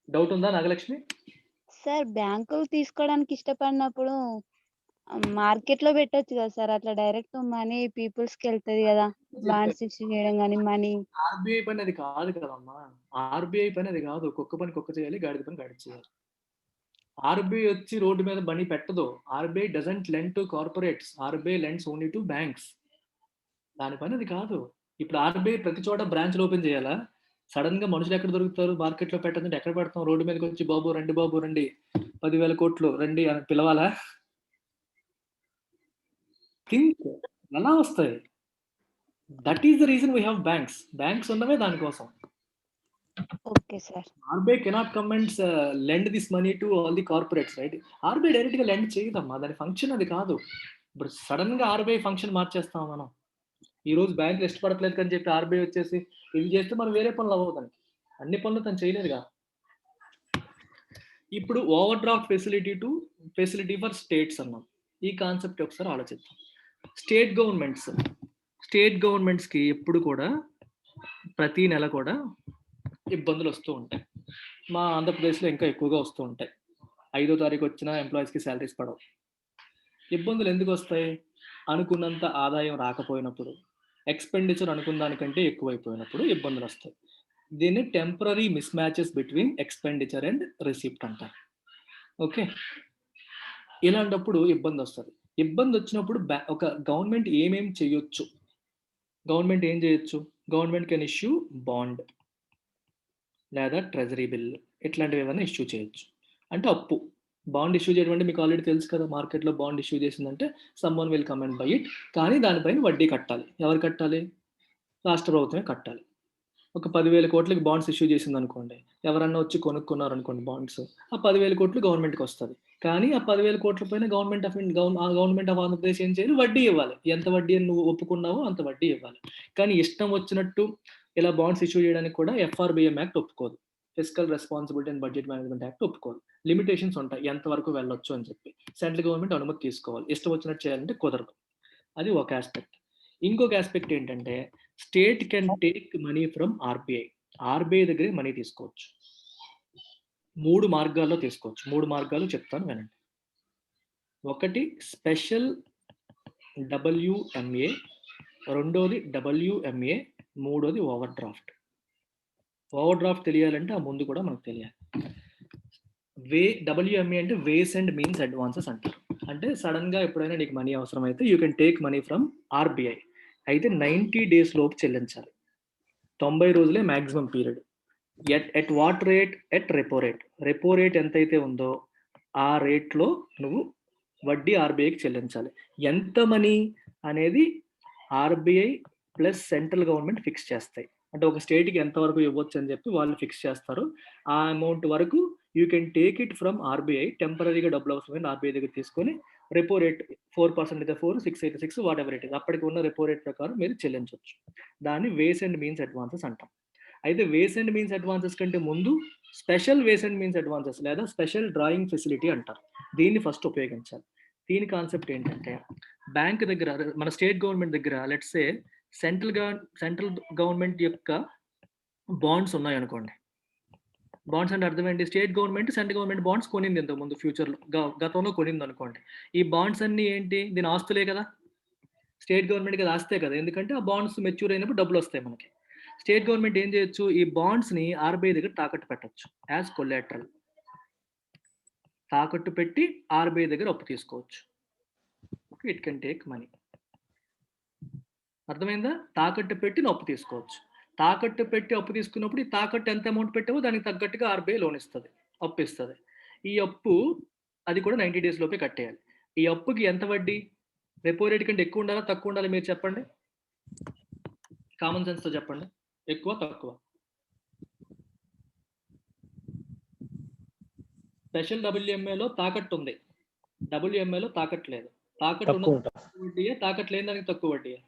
A: డౌట్ ఉందా నాగలక్ష్మి?
F: సార్ బ్యాంకులు తీసుకోవడానికి ఇష్టపడినప్పుడు మార్కెట్ లో పెట్టొచ్చు కదా సార్. అట్లా డైరెక్ట్ మనీ పీపుల్స్ కి వెళ్తది కదా, బాండ్స్ ఇష్యూ చేయడం కానీ మనీ.
A: RBI పని అది కాదు కదమ్మా. RBI పని అది కాదు. కుక్క పని కుక్క చేయాలి, గాడిద పని గాడిద చేయాలి. RBI వచ్చి రోడ్డు మీద బని పెట్టదు. RBI doesn't lend to corporates, RBI lends only to banks. దాని పని అది కాదు. ఇప్పుడు RBI ప్రతి చోట బ్రాంచ్లు ఓపెన్ చేయాలా? సడన్ గా మనుషులు ఎక్కడ దొరుకుతారు? మార్కెట్లో పెట్టదంటే ఎక్కడ పెడతాం? రోడ్డు మీదకి వచ్చి బాబు రండి 10,000 కోట్లు రండి అని పిలవాలా? థింక్ ఎలా వస్తాయి? That is the reason we have banks. Banks ఉన్నవే దానికోసం.
F: Okay sir.
A: RBI cannot come and lend this money to all the corporates right. RBI direct గా లెండ్ చేయదమ్మా, దాని ఫంక్షన్ అది కాదు. ఇప్పుడు సడన్ గా RBI ఫంక్షన్ మార్చేస్తాం మనం. ఈ రోజు బ్యాంకులు ఇష్టపడట్లేదు అని చెప్పి ఆర్బీఐ వచ్చేసి ఇది చేస్తే మనం వేరే పనులు అవ్వవు దానికి. అన్ని పనులు తను చేయలేదుగా. ఇప్పుడు over draft facility for states అన్నాం. ఈ కాన్సెప్ట్ ఒకసారి ఆలోచిద్దాం. స్టేట్ గవర్నమెంట్స్కి ఎప్పుడు కూడా ప్రతి నెల కూడా ఇబ్బందులు వస్తూ ఉంటాయి. మా ఆంధ్రప్రదేశ్లో ఇంకా ఎక్కువగా వస్తూ ఉంటాయి. 5వ తారీఖు వచ్చిన ఎంప్లాయీస్కి శాలరీస్ పడవు. ఇబ్బందులు ఎందుకు వస్తాయి? అనుకున్నంత ఆదాయం రాకపోయినప్పుడు, ఎక్స్పెండిచర్ అనుకున్న దానికంటే ఎక్కువైపోయినప్పుడు ఇబ్బందులు వస్తాయి. దీన్ని temporary miss matches between expenditure and receipt అంటారు. ఓకే, ఇలాంటప్పుడు ఇబ్బంది వస్తుంది. ఇబ్బంది వచ్చినప్పుడు ఒక గవర్నమెంట్ ఏమేం చేయొచ్చు? గవర్నమెంట్ ఏం చేయొచ్చు? గవర్నమెంట్ కెన్ ఇష్యూ బాండ్ లేదా ట్రెజరీ బిల్, ఇట్లాంటివి ఏమైనా ఇష్యూ చేయొచ్చు. అంటే అప్పు. బాండ్ ఇష్యూ చేయడం అంటే మీకు ఆల్రెడీ తెలుసు కదా, మార్కెట్లో బాండ్ ఇష్యూ చేసిందంటే someone will come and by it. కానీ దానిపైన వడ్డీ కట్టాలి. ఎవరు కట్టాలి? రాష్ట్ర ప్రభుత్వమే కట్టాలి. ఒక 10,000 కోట్లకి బాండ్స్ ఇష్యూ చేసింది అనుకోండి, ఎవరన్నా వచ్చి కొనుక్కున్నారు అనుకోండి బాండ్స్, ఆ 10,000 కోట్లు గవర్నమెంట్కి వస్తుంది. కానీ ఆ 10,000 కోట్ల పైన గవర్నమెంట్ ఆఫ్ ఆంధ్రప్రదేశ్ ఏం చేయాలి? వడ్డీ ఇవ్వాలి. ఎంత వడ్డీ అని నువ్వు ఒప్పుకున్నావో అంత వడ్డీ ఇవ్వాలి. కానీ ఇష్టం వచ్చినట్టు ఇలా బాండ్స్ ఇష్యూ చేయడానికి కూడా FRBM యాక్ట్ ఒప్పుకోదు. Physical responsibility and budget management act ఒప్పుకోదు. లిమిటేషన్స్ ఉంటాయి, ఎంతవరకు వెళ్ళొచ్చు అని చెప్పి. సెంట్రల్ గవర్నమెంట్ అనుమతి తీసుకోవాలి. ఇష్టం వచ్చినట్టు చేయాలంటే కుదరదు. అది ఒక ఆస్పెక్ట్. ఇంకొక ఆస్పెక్ట్ ఏంటంటే state can take money from RBI. RBI దగ్గరే మనీ తీసుకోవచ్చు. 3 మార్గాల్లో తీసుకోవచ్చు. 3 మార్గాలు చెప్తాను వినండి. ఒకటి స్పెషల్ WMA, రెండోది WMA, మూడోది ఓవర్ డ్రాఫ్ట్. ఓవర్ డ్రాఫ్ట్ తెలియాలంటే ఆ ముందు కూడా మనకు తెలియాలి. WMA అంటే వేస్ అండ్ మీన్స్ అడ్వాన్సెస్ అంటారు. అంటే సడన్ గా ఎప్పుడైనా నీకు మనీ అవసరం అయితే you can take money from RBI. అయితే 90 డేస్ లోపు చెల్లించాలి. 90 రోజులే maximum period. At what rate? At repo rate. Repo rate ఎంతైతే ఉందో ఆ రేట్లో నువ్వు వడ్డీ ఆర్బీఐకి చెల్లించాలి. ఎంత మనీ అనేది RBI plus central government fix చేస్తాయి. అంటే ఒక స్టేట్కి ఎంతవరకు ఇవ్వచ్చు అని చెప్పి వాళ్ళు ఫిక్స్ చేస్తారు. ఆ అమౌంట్ వరకు you can take it from RBI. టెంపరీగా డబ్బులు అవసరమైన ఆర్బీఐ దగ్గర తీసుకొని రెపో రేట్ 4% అయితే 4, 6 అయితే 6, వాట్ ఎవర్ ఇట్ ఇస్, అప్పటికి ఉన్న రెపో రేట్ ప్రకారం మీరు చెల్లించవచ్చు. దాన్ని వేస్ అండ్ మీన్స్ అడ్వాన్సెస్ అంటాం. అయితే వేస్ అండ్ మీన్స్ అడ్వాన్సెస్ కంటే ముందు special ways and means advances లేదా స్పెషల్ డ్రాయింగ్ ఫెసిలిటీ అంటారు. దీన్ని ఫస్ట్ ఉపయోగించాలి. దీని కాన్సెప్ట్ ఏంటంటే బ్యాంక్ దగ్గర, మన స్టేట్ గవర్నమెంట్ దగ్గర లెట్స్ సే సెంట్రల్ గవర్నమెంట్ యొక్క బాండ్స్ ఉన్నాయనుకోండి. బాండ్స్ అంటే అర్థం ఏంటి? State government central government bonds కొనింది ఇంతకుముందు, ఫ్యూచర్లో గతంలో కొనింది అనుకోండి. ఈ బాండ్స్ అన్ని ఏంటి? దీని ఆస్తులే కదా. స్టేట్ గవర్నమెంట్కి అది ఆస్తే కదా, ఎందుకంటే ఆ బాండ్స్ మెచ్యూర్ అయినప్పుడు డబ్బులు వస్తాయి మనకి. స్టేట్ గవర్నమెంట్ ఏం చేయొచ్చు? ఈ బాండ్స్ని ఆర్బీఐ దగ్గర తాకట్టు పెట్టచ్చు యాజ్ కొలాటరల్. తాకట్టు పెట్టి ఆర్బీఐ దగ్గర అప్పు తీసుకోవచ్చు. It can take money. అర్థమైందా? తాకట్టు పెట్టి అప్పు తీసుకోవచ్చు. తాకట్టు పెట్టి అప్పు తీసుకున్నప్పుడు ఈ తాకట్టు ఎంత అమౌంట్ పెట్టావో దానికి తగ్గట్టుగా ఆర్బీఐ లోన్ ఇస్తుంది, అప్పు ఇస్తుంది. ఈ అప్పు అది కూడా 90 డేస్ లోపే కట్టేయాలి. ఈ అప్పుకి ఎంత వడ్డీ? రెపో రేట్ కంటే ఎక్కువ ఉండాలా తక్కువ ఉండాలి? మీరు చెప్పండి, కామన్ సెన్స్ తో చెప్పండి. ఎక్కువ తక్కువ? స్పెషల్ WMAలో తాకట్టు ఉంది, WMAలో తాకట్టు లేదు. తాకట్టు ఉన్న వడ్డీయే, తాకట్టు లేని దానికి తక్కువ వడ్డీయే.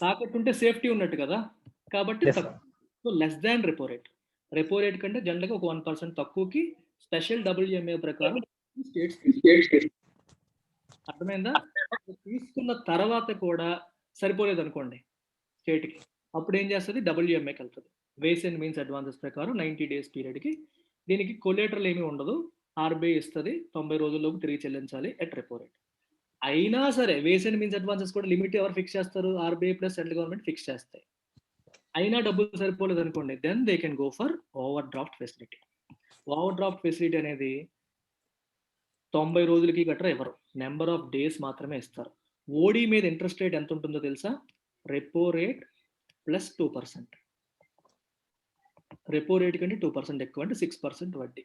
A: తాకట్టు ఉంటే సేఫ్టీ ఉన్నట్టు కదా, కాబట్టి less than repo rate. Repo rate కంటే జనరల్గా ఒక 1% తక్కువకి స్పెషల్ WMA ప్రకారం స్టేట్స్. అర్థమైందా? తీసుకున్న తర్వాత కూడా సరిపోలేదు అనుకోండి స్టేట్కి, అప్పుడు ఏం చేస్తుంది? WMAకి వెళ్తుంది. వేస్ అండ్ మీన్స్ అడ్వాన్సెస్ ప్రకారం 90 డేస్ పీరియడ్కి. దీనికి కొలేటరల్ ఏమీ ఉండదు, ఆర్బీఐ ఇస్తుంది. 90 రోజుల్లోపు తిరిగి చెల్లించాలి ఎట్ రెపో రేట్. అయినా సరే వేస్ అండ్ మీన్స్ అడ్వాన్సెస్ కూడా లిమిట్ ఎవరు ఫిక్స్ చేస్తారు? RBI plus central government fix చేస్తాయి. అయినా డబ్బులు సరిపోలేదు అనుకోండి, then they can go for overdraft facility. Overdraft facility అనేది 90 రోజులకి గట్రా ఇవ్వరు, నెంబర్ ఆఫ్ డేస్ మాత్రమే ఇస్తారు. ఓడి మీద ఇంట్రెస్ట్ రేట్ ఎంత ఉంటుందో తెలుసా? Repo rate plus 2%. Repo rate కంటే 2% ఎక్కువ, అంటే 6% వడ్డీ.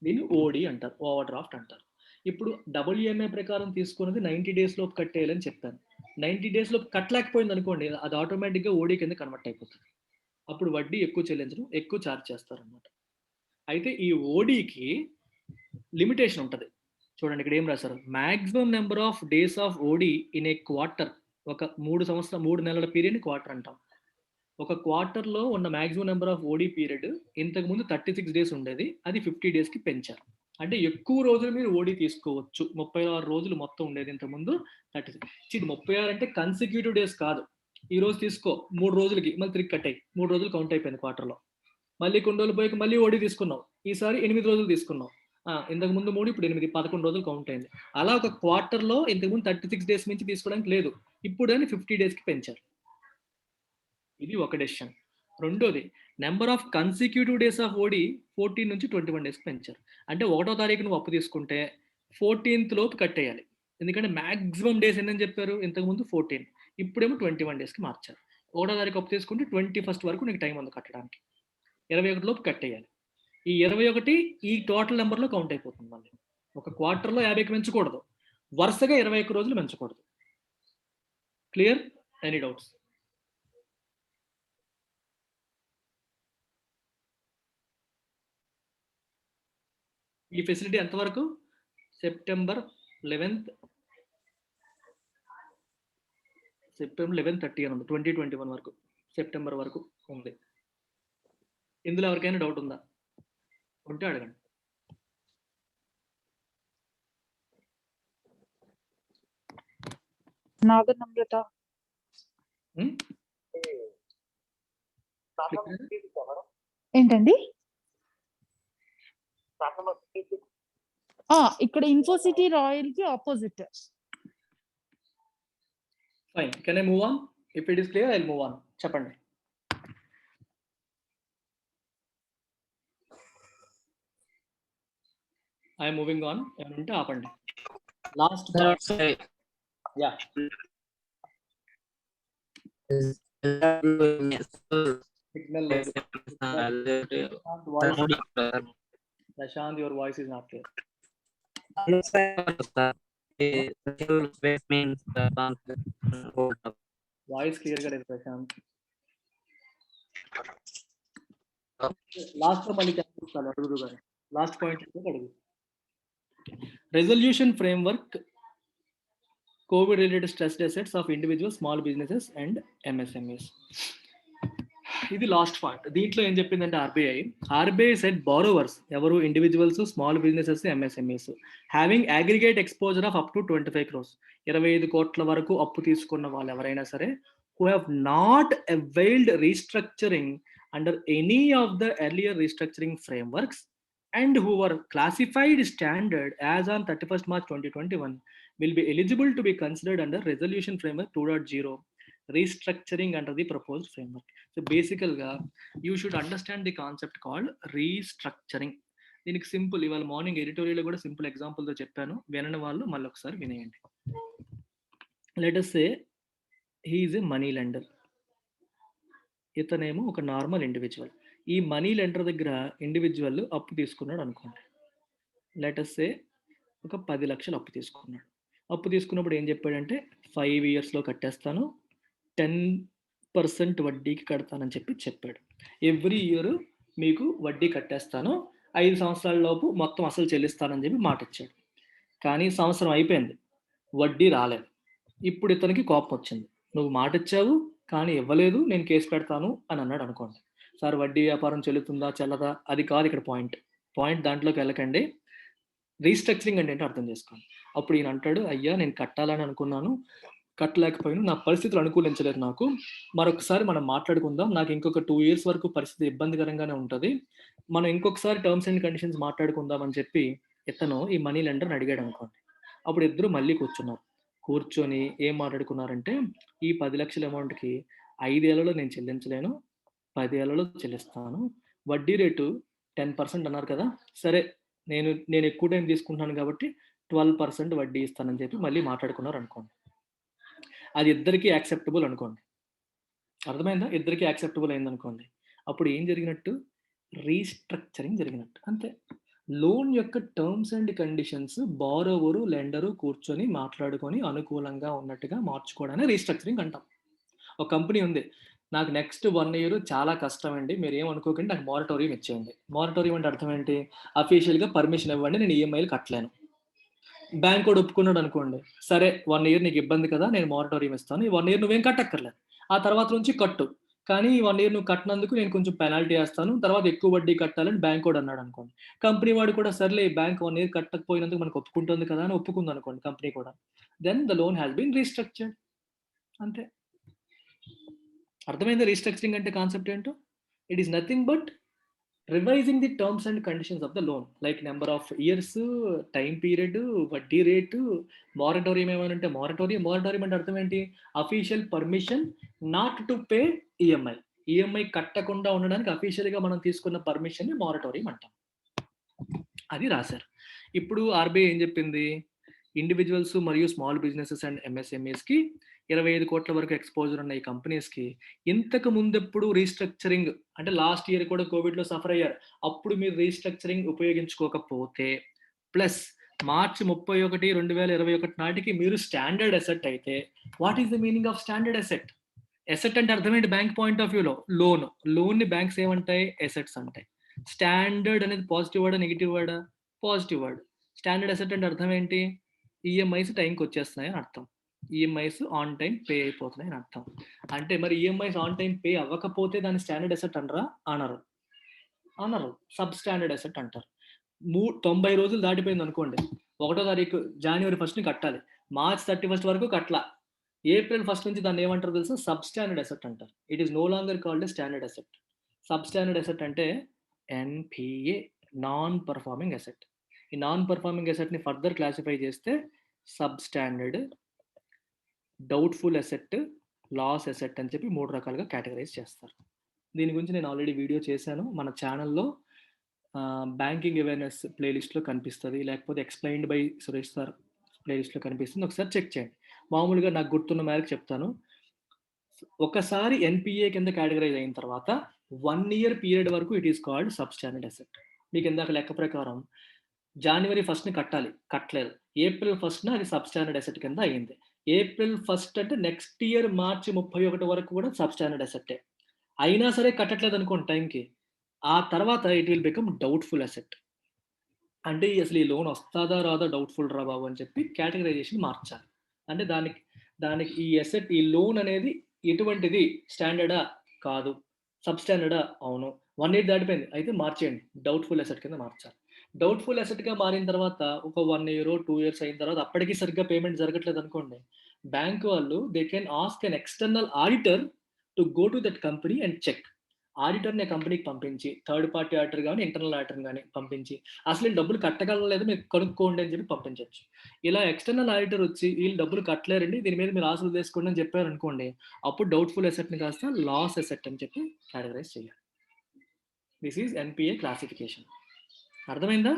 A: దీన్ని ఓడి అంటారు, ఓవర్ డ్రాఫ్ట్ అంటారు. ఇప్పుడు WMA ప్రకారం తీసుకున్నది 90 డేస్ లోపు కట్టేయాలని చెప్పాను. 90 డేస్ లోపు కట్టలేకపోయింది అనుకోండి, అది ఆటోమేటిక్గా ఓడి కింద కన్వర్ట్ అయిపోతుంది. అప్పుడు వడ్డీ ఎక్కువ చెల్లించడం, ఎక్కువ ఛార్జ్ చేస్తారు అనమాట. అయితే ఈ ఓడికి లిమిటేషన్ ఉంటుంది. చూడండి ఇక్కడ ఏం రాశారు? Maximum number of days of OD in a quarter. ఒక 3 నెలల పీరియడ్ని క్వార్టర్ అంటాం. ఒక క్వార్టర్లో ఉన్న maximum number of OD period ఇంతకుముందు 36 డేస్ ఉండేది, అది 50 డేస్కి పెంచారు. అంటే ఎక్కువ రోజులు మీరు ఓడి తీసుకోవచ్చు. 36 రోజులు మొత్తం ఉండేది ఇంతకుముందు 36. ఇది 36 అంటే కన్సిక్యూటివ్ డేస్ కాదు. ఈ రోజు తీసుకో 3 రోజులకి మళ్ళీ తిరిగి కట్ అయ్యి 3 రోజులు కౌంట్ అయిపోయింది క్వార్టర్లో. మళ్ళీ కొన్ని రోజులు పోయి మళ్ళీ ఓడి తీసుకున్నావు, ఈసారి 8 రోజులు తీసుకున్నావు. ఇంతకు ముందు 3, ఇప్పుడు 8, 11 రోజులు కౌంట్ అయింది. అలా ఒక క్వార్టర్లో ఇంతకుముందు 36 డేస్ నుంచి తీసుకోవడానికి లేదు, ఇప్పుడు అని 50 డేస్కి పెంచారు. ఇది ఒక డెసిషన్. రెండోది, number of consecutive days of OD 14 నుంచి 21 డేస్కి పెంచారు. అంటే 1వ తారీఖు నువ్వు అప్పు తీసుకుంటే 14th లోపు కట్టేయాలి. ఎందుకంటే మ్యాక్సిమం డేస్ ఎన్నని చెప్పారు ఇంతకుముందు 14, ఇప్పుడేమో 21 డేస్కి మార్చారు. 1వ తారీఖు అప్పు తీసుకుంటే 21st వరకు నీకు టైం ఉంది కట్టడానికి. 21 లోపు కట్టేయాలి. ఈ 21 ఈ టోటల్ నెంబర్లో కౌంట్ అయిపోతుంది. మళ్ళీ ఒక క్వార్టర్లో 50కి పెంచకూడదు, వరుసగా 21 రోజులు పెంచకూడదు. క్లియర్? Any doubts? ఈ ఫెసిలిటీ ఎంతవరకు? సెప్టెంబర్ 11th 30 అని ఉంది, 2021 వరకు, సెప్టెంబర్ వరకు ఉంది. ఇందులో ఎవరికైనా డౌట్ ఉందా? ఉంటే అడగండి.
H: నాగర్ నమ్రత. ఏంటండి? ఇక్కడ ఇన్ఫోసిటీ రాయల్ కి opposite.
A: Fine, can I move on? If it is clear I will move on. చెప్పండి. I moving on. ఏమంటే ఆపండి. లాస్ట్ యా సిగ్నల్ లేదు. Prashant, your voice is not clear. Voice clear గా లేదు ప్రశాంత్. లాస్ట్ లో మళ్ళీ కనిపిస్తాను, అడుగుదు కానీ లాస్ట్ పాయింట్ అడుగు. Resolution framework Covid related stressed assets of individual small businesses and MSMEs. ఇది లాస్ట్ పాయింట్. దీంట్లో ఏం చెప్పిందంటే ఆర్బీఐ సెట్ బారోవర్స్, ఎవరు? Individuals, small businesses, MSMEs, having aggregate exposure of up to 25 crores, 25 కోట్ల వరకు అప్పు తీసుకున్న వాళ్ళు ఎవరైనా సరే, who have not availed restructuring under any of the earlier restructuring frameworks and who were classified standard as on 31st March 2021 will be eligible to be considered under Resolution Framework 2.0 restructuring under the proposed framework. So basically you should understand the concept called restructuring. దీనికి simple, ఇవాళ morning editorial కూడా simple ఎగ్జాంపుల్తో చెప్పాను, వినని వాళ్ళు మళ్ళీ ఒకసారి వినేయండి. Let us say he is a money lender. ఇతనేమో ఒక నార్మల్ ఇండివిజువల్. ఈ మనీ లెండర్ దగ్గర ఇండివిజువల్ అప్పు తీసుకున్నాడు అనుకోండి. లెట్ us say ఒక 10 లక్షలు అప్పు తీసుకున్నాడు. అప్పు తీసుకున్నప్పుడు ఏం చెప్పాడంటే 5 yearsలో కట్టేస్తాను, 10% వడ్డీకి కడతానని చెప్పాడు. ఎవ్రీ ఇయర్ మీకు వడ్డీ కట్టేస్తాను, 5 సంవత్సరాల లోపు మొత్తం అసలు చెల్లిస్తానని చెప్పి మాట ఇచ్చాడు. కానీ సంవత్సరం అయిపోయింది, వడ్డీ రాలేదు. ఇప్పుడు ఇతనికి కోపం వచ్చింది, నువ్వు మాట ఇచ్చావు కానీ ఇవ్వలేదు, నేను కేసు పెడతాను అని అన్నాడు అనుకోండి. సార్ వడ్డీ వ్యాపారం చెల్లుతుందా చెల్లదా అది కాదు ఇక్కడ పాయింట్ దాంట్లోకి వెళ్ళకండి. రీస్ట్రక్చరింగ్ అంటే ఏంటో అర్థం చేసుకోండి. అప్పుడు ఈయన అంటాడు, అయ్యా నేను కట్టాలని అనుకున్నాను, కట్టలేకపోయాను, నా పరిస్థితులు అనుకూలించలేదు, నాకు మరొకసారి మనం మాట్లాడుకుందాం, నాకు ఇంకొక 2 years వరకు పరిస్థితి ఇబ్బందికరంగానే ఉంటుంది, మనం ఇంకొకసారి టర్మ్స్ అండ్ కండిషన్స్ మాట్లాడుకుందాం అని చెప్పి ఇతను ఈ మనీ లెండర్ని అడిగాడు అనుకోండి. అప్పుడు ఇద్దరు మళ్ళీ కూర్చొని ఏం మాట్లాడుకున్నారంటే, ఈ 10 లక్షల అమౌంట్కి 5 ఏళ్లలో నేను చెల్లించలేను, 10 ఏళ్లలో చెల్లిస్తాను, వడ్డీ రేటు 10% అన్నారు కదా, సరే నేను ఎక్కువ టైం తీసుకుంటున్నాను కాబట్టి 12% వడ్డీ ఇస్తానని చెప్పి మళ్ళీ మాట్లాడుకున్నారు అనుకోండి. అది ఇద్దరికి యాక్సెప్టబుల్ అనుకోండి. అర్థమైందా? ఇద్దరికి యాక్సెప్టబుల్ అయింది అనుకోండి. అప్పుడు ఏం జరిగినట్టు? రీస్ట్రక్చరింగ్ జరిగినట్టు. అంతే. లోన్ యొక్క టర్మ్స్ అండ్ కండిషన్స్ బారోవరు లెండరు కూర్చొని మాట్లాడుకొని అనుకూలంగా ఉన్నట్టుగా మార్చుకోవడాన్ని రీస్ట్రక్చరింగ్ అంటాం. ఒక కంపెనీ ఉంది, నాకు నెక్స్ట్ 1 year చాలా కష్టం అండి, మీరు ఏమనుకోకండి, నాకు మారటోరియం ఇచ్చేయండి. మారటోరియం అంటే అర్థం ఏంటి? అఫీషియల్గా పర్మిషన్ ఇవ్వండి, నేను ఈఎంఐలు కట్టలేను. బ్యాంక్ కూడా ఒప్పుకున్నాడు అనుకోండి, సరే 1 ఇయర్ నీకు ఇబ్బంది కదా, నేను మారటోరియం ఇస్తాను, ఈ 1 ఇయర్ నువ్వేం కట్టక్కర్లేదు, ఆ తర్వాత నుంచి కట్టు, కానీ ఈ 1 ఇయర్ నువ్వు కట్టినందుకు నేను కొంచెం పెనాల్టీ వేస్తాను, తర్వాత ఎక్కువ వడ్డీ కట్టాలని బ్యాంక్ కూడా అన్నాడు అనుకోండి. కంపెనీ వాడు కూడా సర్లే బ్యాంక్ 1 ఇయర్ కట్టకపోయినందుకు మనకు ఒప్పుకుంటుంది కదా అని ఒప్పుకుంది అనుకోండి కంపెనీ కూడా, then the loan has been restructured. అంతే. అర్థమైందా రీస్ట్రక్చరింగ్ అంటే కాన్సెప్ట్ ఏంటో? It is nothing but revising the terms and conditions of the loan, like number of years, time period, వడ్డీ రేటు, మారటోరియం ఏమైనా ఉంటే మారటోరియం అంటే అర్థం ఏంటి? Official permission not to pay EMI. EMI కట్టకుండా ఉండడానికి అఫీషియల్గా మనం తీసుకున్న పర్మిషన్ మారటోరియం అంటాం. అది రాశారు. ఇప్పుడు ఆర్బీఐ ఏం చెప్పింది? ఇండివిజువల్స్ మరియు స్మాల్ బిజినెసెస్ అండ్ ఎంఎస్ఎంఈస్కి 25 కోట్ల వరకు ఎక్స్పోజర్ ఉన్న ఈ కంపెనీస్కి ఇంతకు ముందెప్పుడు రీస్ట్రక్చరింగ్ అంటే లాస్ట్ ఇయర్ కూడా కోవిడ్లో సఫర్ అయ్యారు, అప్పుడు మీరు రీస్ట్రక్చరింగ్ ఉపయోగించుకోకపోతే ప్లస్ మార్చి 31, 2021 నాటికి మీరు స్టాండర్డ్ అసెట్ అయితే, what is the meaning of standard asset? Asset అంటే అర్థం ఏంటి బ్యాంక్ పాయింట్ ఆఫ్ వ్యూలో? లోన్ని బ్యాంక్స్ ఏమంటాయి? అసెట్స్ అంటాయి. స్టాండర్డ్ అనేది పాజిటివ్ వర్డా నెగిటివ్ వర్డా? Positive word. స్టాండర్డ్ అసెట్ అంటే అర్థం ఏంటి? ఈఎంఐస్ టైంకి వచ్చేస్తున్నాయి అని అర్థం, ఈఎంఐస్ ఆన్ టైం పే అయిపోతున్నాయి అని అర్థం. అంటే మరి ఈఎంఐస్ ఆన్ టైం పే అవ్వకపోతే దాన్ని స్టాండర్డ్ అసెట్ అనరా? అనరు, సబ్ స్టాండర్డ్ అసెట్ అంటారు. 90 రోజులు దాటిపోయింది అనుకోండి, 1వ తారీఖు జనవరి 1ని కట్టాలి, మార్చ్ 31 వరకు కట్లా, ఏప్రిల్ 1 నుంచి దాన్ని ఏమంటారు తెలుసా? సబ్ స్టాండర్డ్ అసెట్ అంటారు. It is no longer called a standard asset. Substandard asset అంటే ఎన్పిఏ, నాన్ పర్ఫార్మింగ్ అసెట్. ఈ నాన్ పర్ఫార్మింగ్ అసెట్ని ఫర్దర్ క్లాసిఫై చేస్తే substandard, doubtful asset, loss asset అని చెప్పి 3 రకాలుగా కేటగరైజ్ చేస్తారు. దీని గురించి నేను ఆల్రెడీ వీడియో చేశాను మన ఛానల్లో, బ్యాంకింగ్ అవేర్నెస్ ప్లేలిస్ట్లో కనిపిస్తుంది, లేకపోతే ఎక్స్ప్లెయిన్డ్ బై సురేష్ సార్ ప్లేలిస్ట్లో కనిపిస్తుంది, ఒకసారి చెక్ చేయండి. మామూలుగా నాకు గుర్తున్న మేరకు చెప్తాను. ఒకసారి ఎన్పిఏ కింద కేటగరైజ్ అయిన తర్వాత 1 ఇయర్ పీరియడ్ వరకు it is called sub standard asset. మీకు ఇందాక లెక్క ప్రకారం జనవరి 1ని కట్టాలి, కట్టలేదు, ఏప్రిల్ 1న అది సబ్ స్టాండర్డ్ అసెట్ కింద అయ్యింది. ఏప్రిల్ 1 అంటే నెక్స్ట్ ఇయర్ మార్చి 31 వరకు కూడా సబ్ స్టాండర్డ్ అసెట్టే. అయినా సరే కట్టట్లేదు అనుకోండి టైంకి, ఆ తర్వాత it will become doubtful asset. అంటే అసలు ఈ లోన్ వస్తుందా రాదా, డౌట్ఫుల్ రా బాబు అని చెప్పి కేటగరైజేషన్ మార్చాలి. అంటే దానికి ఈ అసెట్, ఈ లోన్ అనేది ఎటువంటిది? స్టాండర్డా? కాదు. సబ్ స్టాండర్డా? అవును. 1 ఇయర్ దాటిపోయింది, అయితే మార్చేయండి, డౌట్ఫుల్ అసెట్ కింద మార్చాలి. డౌట్ఫుల్ అసెట్గా మారిన తర్వాత ఒక 1 ఇయర్ 2 ఇయర్స్ అయిన తర్వాత అప్పటికి సరిగ్గా పేమెంట్ జరగట్లేదు అనుకోండి, బ్యాంక్ వాళ్ళు they can ask an external auditor to go to that company and check. ఆడిటర్ని కంపెనీకి పంపించి, థర్డ్ పార్టీ ఆడిటర్ కానీ ఇంటర్నల్ ఆడిటర్ కానీ పంపించి, అసలు వీళ్ళు డబ్బులు కట్టగలలేదు మీరు కనుక్కోండి అని చెప్పి పంపించవచ్చు. ఇలా ఎక్స్టర్నల్ ఆడిటర్ వచ్చి వీళ్ళు డబ్బులు కట్టలేరండి, దీని మీద మీరు ఆశలు తీసుకోండి అని చెప్పారు అనుకోండి, అప్పుడు డౌట్ఫుల్ అసెట్ని కాస్త లాస్ అసెట్ అని చెప్పి కేటగరైజ్ చేయాలి. This is NPA classification. అర్థమైందా?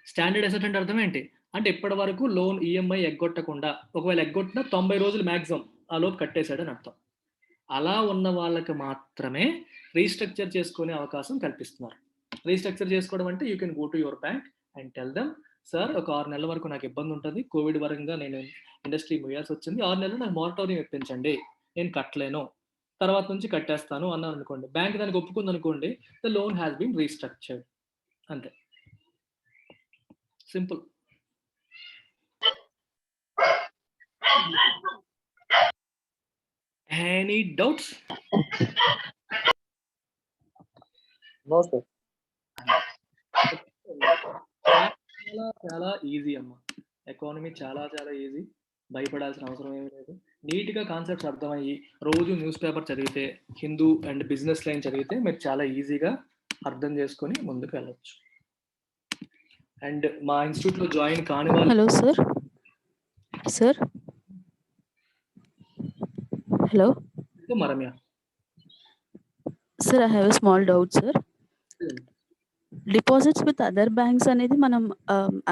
A: స్టాండర్డ్ అసెట్ అంటే అర్థం ఏంటి? అంటే ఇప్పటి వరకు లోన్ ఈఎంఐ ఎగ్గొట్టకుండా, ఒకవేళ ఎగ్గొట్టినా 90 రోజులు మ్యాక్సిమం ఆ లోపు కట్టేశాడు అని అర్థం. అలా ఉన్న వాళ్ళకి మాత్రమే రీస్ట్రక్చర్ చేసుకునే అవకాశం కల్పిస్తున్నారు. రీస్ట్రక్చర్ చేసుకోవడం అంటే you can go to your bank and tell them, sir ఒక 6 నెలల వరకు నాకు ఇబ్బంది ఉంటుంది, కోవిడ్ వరంగా నేను ఇండస్ట్రీ ముయ్యాల్సి వచ్చింది, 6 నెలలు నాకు మారటోరియం ఇప్పించండి, నేను కట్టలేను, తర్వాత నుంచి కట్టేస్తాను అన్నారు అనుకోండి, బ్యాంక్ దానికి ఒప్పుకుంది అనుకోండి, the loan has been restructured. అంతే, simple. Any doubts?
B: No sir.
A: చాలా చాలా ఈజీ అమ్మ, ఎకానమీ చాలా చాలా ఈజీ, భయపడాల్సిన అవసరం ఏమీ లేదు. నీట్గా కాన్సెప్ట్స్ అర్థమయ్యి రోజు న్యూస్ పేపర్ చదివితే, హిందూ అండ్ బిజినెస్ లైన్ చదివితే మీరు చాలా ఈజీగా అర్థం చేసుకొని ముందుకు వెళ్ళొచ్చు. అండ్ మా ఇన్స్టిట్యూట్లో జాయిన్ కాని వాళ్ళు.
I: Hello sir. సార్ హలో
A: మరమ్య
I: sir, I have a small doubt sir. Deposits with other banks అనేది మనం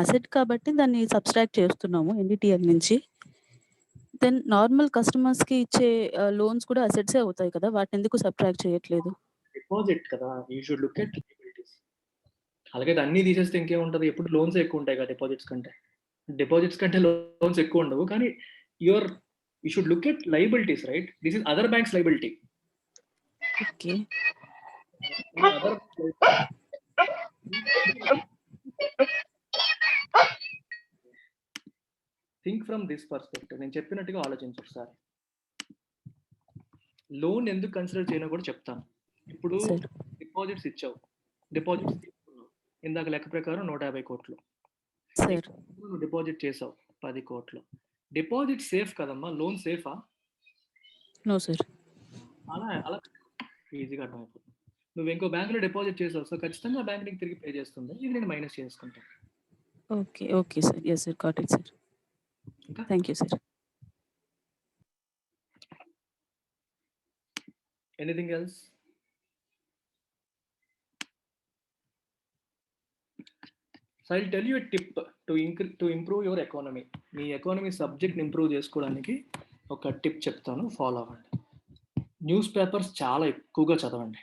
I: అసెట్ కాబట్టి దాన్ని సబ్స్ట్రాక్ట్ చేస్తున్నాము ఎన్డిటిఎల్ నుంచి. దెన్ నార్మల్ కస్టమర్స్ కి ఇచ్చే లోన్స్ కూడా అసెట్సే అవుతాయి కదా, వాటిని ఎందుకు సబ్ట్రాక్ట్ చేయట్లేదు?
A: డిపాజిట్ కదా, you should look at liabilities. అలాగే అన్ని తీసేస్తే ఇంకేముంటది, ఎప్పుడు లోన్స్ ఎక్కువ ఉంటాయి కదా డిపాజిట్స్ కంటే లోన్స్ ఎక్కువ ఉండవు, కానీ you should look at liabilities, right? This is other banks liability.
I: Okay.
A: This perspective. నేను చెప్పినట్టుగా ఆలోచించు ఒకసారి. లోన్ ఎందుకు కన్సిడర్ చేయనో కూడా చెప్తాను. ఇప్పుడు
I: సార్
A: డిపాజిట్స్ ఇచ్చావు, డిపాజిట్స్ తీసుకున్నావు, ఇందాక లెక్క ప్రకారం 150 కోట్లు
I: సార్
A: నువ్వు డిపాజిట్ చేసావు 10 కోట్లు. డిపాజిట్ సేఫ్ కదమ్మా, లోన్ సేఫా?
I: No sir.
A: అలా అలా ఈజీగా అర్థమైపోతుంది. నువ్వు ఇంకో బ్యాంకులో డిపాజిట్ చేసావు, సో ఖచ్చితంగా బ్యాంక్ నీకు తిరిగి పే చేస్తుంది. ఇది నేను మైనస్ చేసుకుంటాను.
I: Okay okay sir. Yes sir, got it sir.
A: ఇంకా
I: thank you sir.
A: Anything else? So I tell you a tip to improve your economy. మీ ఎకానమీ సబ్జెక్ట్ని ఇంప్రూవ్ చేసుకోవడానికి ఒక టిప్ చెప్తాను, ఫాలో అవ్వండి. న్యూస్ పేపర్స్ చాలా ఎక్కువగా చదవండి.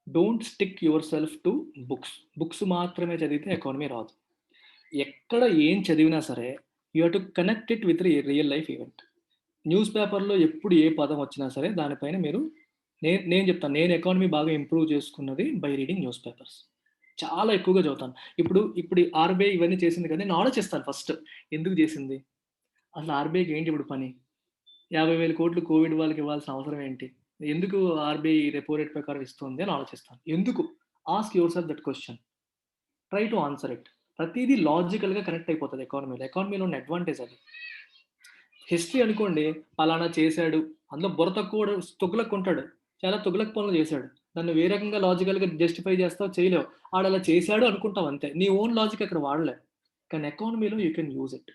A: Don't stick your self to books మాత్రమే చదివితే ఎకానమీ రాదు. ఎక్కడ ఏం చదివినా సరే you have to connect it with real life event. News పేపర్లో ఎప్పుడు ఏ పదం వచ్చినా సరే దానిపైన మీరు నేను చెప్తాను, నేను ఎకానమీ బాగా ఇంప్రూవ్ చేసుకున్నది బై రీడింగ్ న్యూస్ పేపర్స్. చాలా ఎక్కువగా చదువుతాను. ఇప్పుడు ఆర్బీఐ ఇవన్నీ చేసింది కదా, నేను ఆలోచిస్తాను ఫస్ట్ ఎందుకు చేసింది, అసలు ఆర్బీఐకి ఏంటి ఇప్పుడు పని, 50,000 కోట్లు కోవిడ్ వాళ్ళకి ఇవ్వాల్సిన అవసరం ఏంటి, ఎందుకు ఆర్బీఐ రెపో రేట్ ప్రకారం ఇస్తుంది అని ఆలోచిస్తాను. ఎందుకు? Ask your self that question, try to answer it. ప్రతిదీ లాజికల్గా కనెక్ట్ అయిపోతుంది ఎకానమీలో ఉన్న అడ్వాంటేజ్ అది. హిస్టరీ అనుకోండి, పలానా చేశాడు, అందులో బుర్ర తక్కువ తొగులకు ఉంటాడు, చాలా తొగులకు పనులు చేశాడు, దాన్ని ఏ రకంగా లాజికల్గా జస్టిఫై చేస్తావు, చేయలేవు. ఆడు అలా చేశాడు అనుకుంటావు అంతే, నీ ఓన్ లాజిక్ అక్కడ వాడలేవు. కానీ ఎకానమీలో you can use it.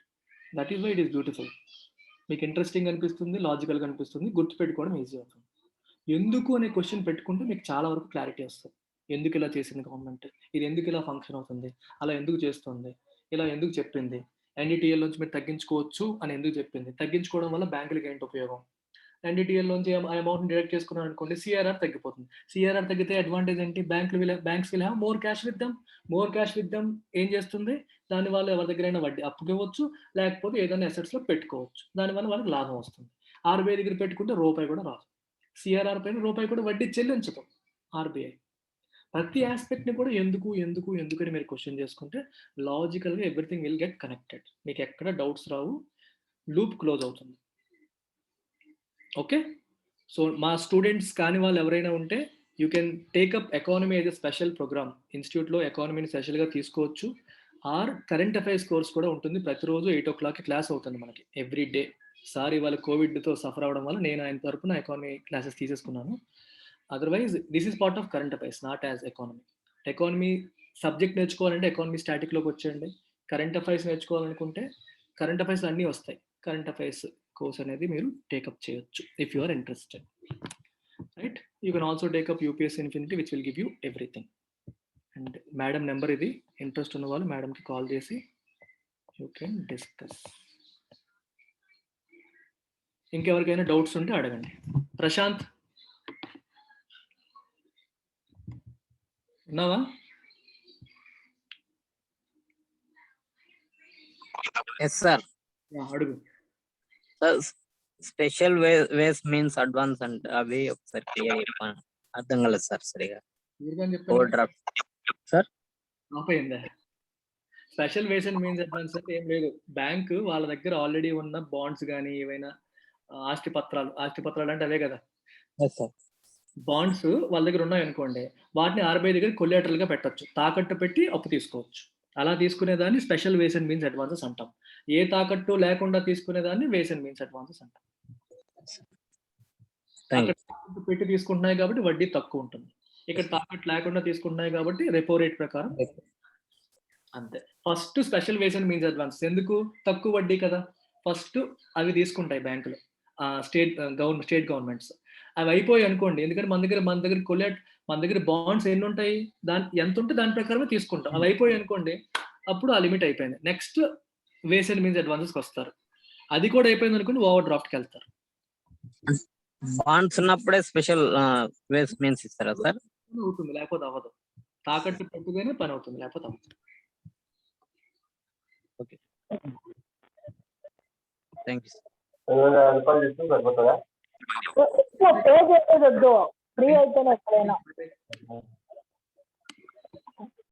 A: That is why it is beautiful. మీకు ఇంట్రెస్టింగ్ అనిపిస్తుంది, లాజికల్గా అనిపిస్తుంది, గుర్తుపెట్టుకోవడం ఈజీ అవుతుంది. ఎందుకు అనే క్వశ్చన్ పెట్టుకుంటే మీకు చాలా వరకు క్లారిటీ వస్తుంది. ఎందుకు ఇలా చేసింది గవర్నమెంట్, ఇది ఎందుకు ఇలా ఫంక్షన్ అవుతుంది, అలా ఎందుకు చేస్తుంది, ఇలా ఎందుకు చెప్పింది, ఎన్డీటీఎల్ నుంచి మీరు తగ్గించుకోవచ్చు అని ఎందుకు చెప్పింది, తగ్గించుకోవడం వల్ల బ్యాంకులకి ఏంటి ఉపయోగం, ఎన్డీటీఎల్ నుంచి అమౌంట్ డిడక్ట్ చేసుకున్నాను అనుకోండి, సిఆర్ఆర్ తగ్గిపోతుంది. సిఆర్ఆర్ తగ్గితే అడ్వాంటేజ్ ఏంటి, banks will have more cash with them. ఏం చేస్తుంది, దానివల్ల ఎవరి దగ్గరైనా వడ్డీ అప్పుకి ఇవ్వచ్చు, లేకపోతే ఏదైనా అసెట్స్లో పెట్టుకోవచ్చు, దానివల్ల వాళ్ళకి లాభం వస్తుంది. ఆర్బీఐ దగ్గర పెట్టుకుంటే రూపాయి కూడా రాదు, సిఆర్ఆర్ పైన రూపాయి కూడా వడ్డీ చెల్లించదు ఆర్బీఐ. ప్రతి ఆస్పెక్ట్ని కూడా ఎందుకు అని మీరు క్వశ్చన్ చేసుకుంటే లాజికల్గా ఎవ్రీథింగ్ విల్ గెట్ కనెక్టెడ్. మీకు ఎక్కడ డౌట్స్ రావు, లూప్ క్లోజ్ అవుతుంది. ఓకే, సో మా స్టూడెంట్స్ కాని వాళ్ళు ఎవరైనా ఉంటే you can take up economy as a special programme. ఇన్స్టిట్యూట్లో ఎకానమీని స్పెషల్గా తీసుకోవచ్చు. ఆర్ కరెంట్ అఫైర్స్ కోర్స్ కూడా ఉంటుంది, ప్రతిరోజు 8 o'clock క్లాస్ అవుతుంది మనకి ఎవ్రీ డే. సార్ ఇవాళ కోవిడ్తో సఫర్ అవడం వల్ల నేను ఆయన తరపున ఎకానమీ క్లాసెస్ తీసేసుకున్నాను. Otherwise this is part of current affairs, not as economy. Economy subject నేర్చుకోవాలంటే ఎకానమీ స్టాటిక్లోకి వచ్చేయండి. కరెంట్ అఫైర్స్ నేర్చుకోవాలనుకుంటే కరెంట్ అఫైర్స్ అన్నీ వస్తాయి. కరెంట్ అఫైర్స్ కోర్స్ అనేది మీరు టేకప్ చేయొచ్చు if you are interested, right. You can also take up UPSC Infinity which will give you everything. And madam number ఇది, ఇంట్రెస్ట్ ఉన్న వాళ్ళు మేడంకి కాల్ చేసి యూ కెన్ డిస్కస్. ఇంకెవరికైనా డౌట్స్ ఉంటే అడగండి. ప్రశాంత్ ఉన్నావా?
J: Yes sir.
A: అడుగు.
J: స్పెషల్ వేస్ మీన్స్ అడ్వాన్స్ అంటే అవి ఒకసారి క్లియర్ చెప్పండి, అర్థం కాలేదు సార్ సరిగా. Sir
A: special ways and means advance అంటే ఏం లేదు, బ్యాంక్ వాళ్ళ దగ్గర ఆల్రెడీ ఉన్న బాండ్స్ కానీ ఏవైనా ఆస్తి పత్రాలు అంటే అవే కదా, బాండ్స్ వాళ్ళ దగ్గర ఉన్నాయి అనుకోండి, వాటిని ఆర్బీఐ దగ్గర కొల్లేటరల్ గా పెట్టచ్చు, తాకట్టు పెట్టి అప్పు తీసుకోవచ్చు. అలా తీసుకునేదాన్ని special ways and means advances అంటాం. ఏ తాకట్టు లేకుండా తీసుకునేదాన్ని వేస్ అండ్ మీన్స్ అడ్వాన్సెస్ అంటాం. తాకట్టు పెట్టి తీసుకుంటున్నాయి కాబట్టి వడ్డీ తక్కువ ఉంటుంది, ఇక్కడ తాకట్టు లేకుండా తీసుకుంటున్నాయి కాబట్టి రెపో రేట్ ప్రకారం అంతే. First special ways and means advances ఎందుకు, తక్కువ వడ్డీ కదా, ఫస్ట్ అవి తీసుకుంటాయి బ్యాంకులు, స్టేట్ గవర్నమెంట్స్. అవి అయిపోయి అనుకోండి, ఎందుకంటే మన దగ్గర బాండ్స్ ఎన్ని ఉంటాయి, ఎంత ఉంటే దాని ప్రకారమే తీసుకుంటాం. అవి అయిపోయి అనుకోండి, అప్పుడు ఆ లిమిట్ అయిపోయింది, నెక్స్ట్ వేస్ అండ్ మీన్స్ అడ్వాన్సెస్కి వస్తారు. అది కూడా అయిపోయింది అనుకోండి, ఓవర్ డ్రాఫ్ట్కి వెళ్తారు.
J: బాండ్స్ ఉన్నప్పుడే స్పెషల్ వేస్ మీన్స్ ఇస్తారా సార్?
A: అవుతుంది, లేకపోతే అవ్వదు. తాకట్టు పెట్టుగానే పని అవుతుంది, లేకపోతే అవ్వదు. Okay,
J: thank you.
K: పే చేసేది వద్దు, ఫ్రీ అయితేనే ఎక్కడైనా.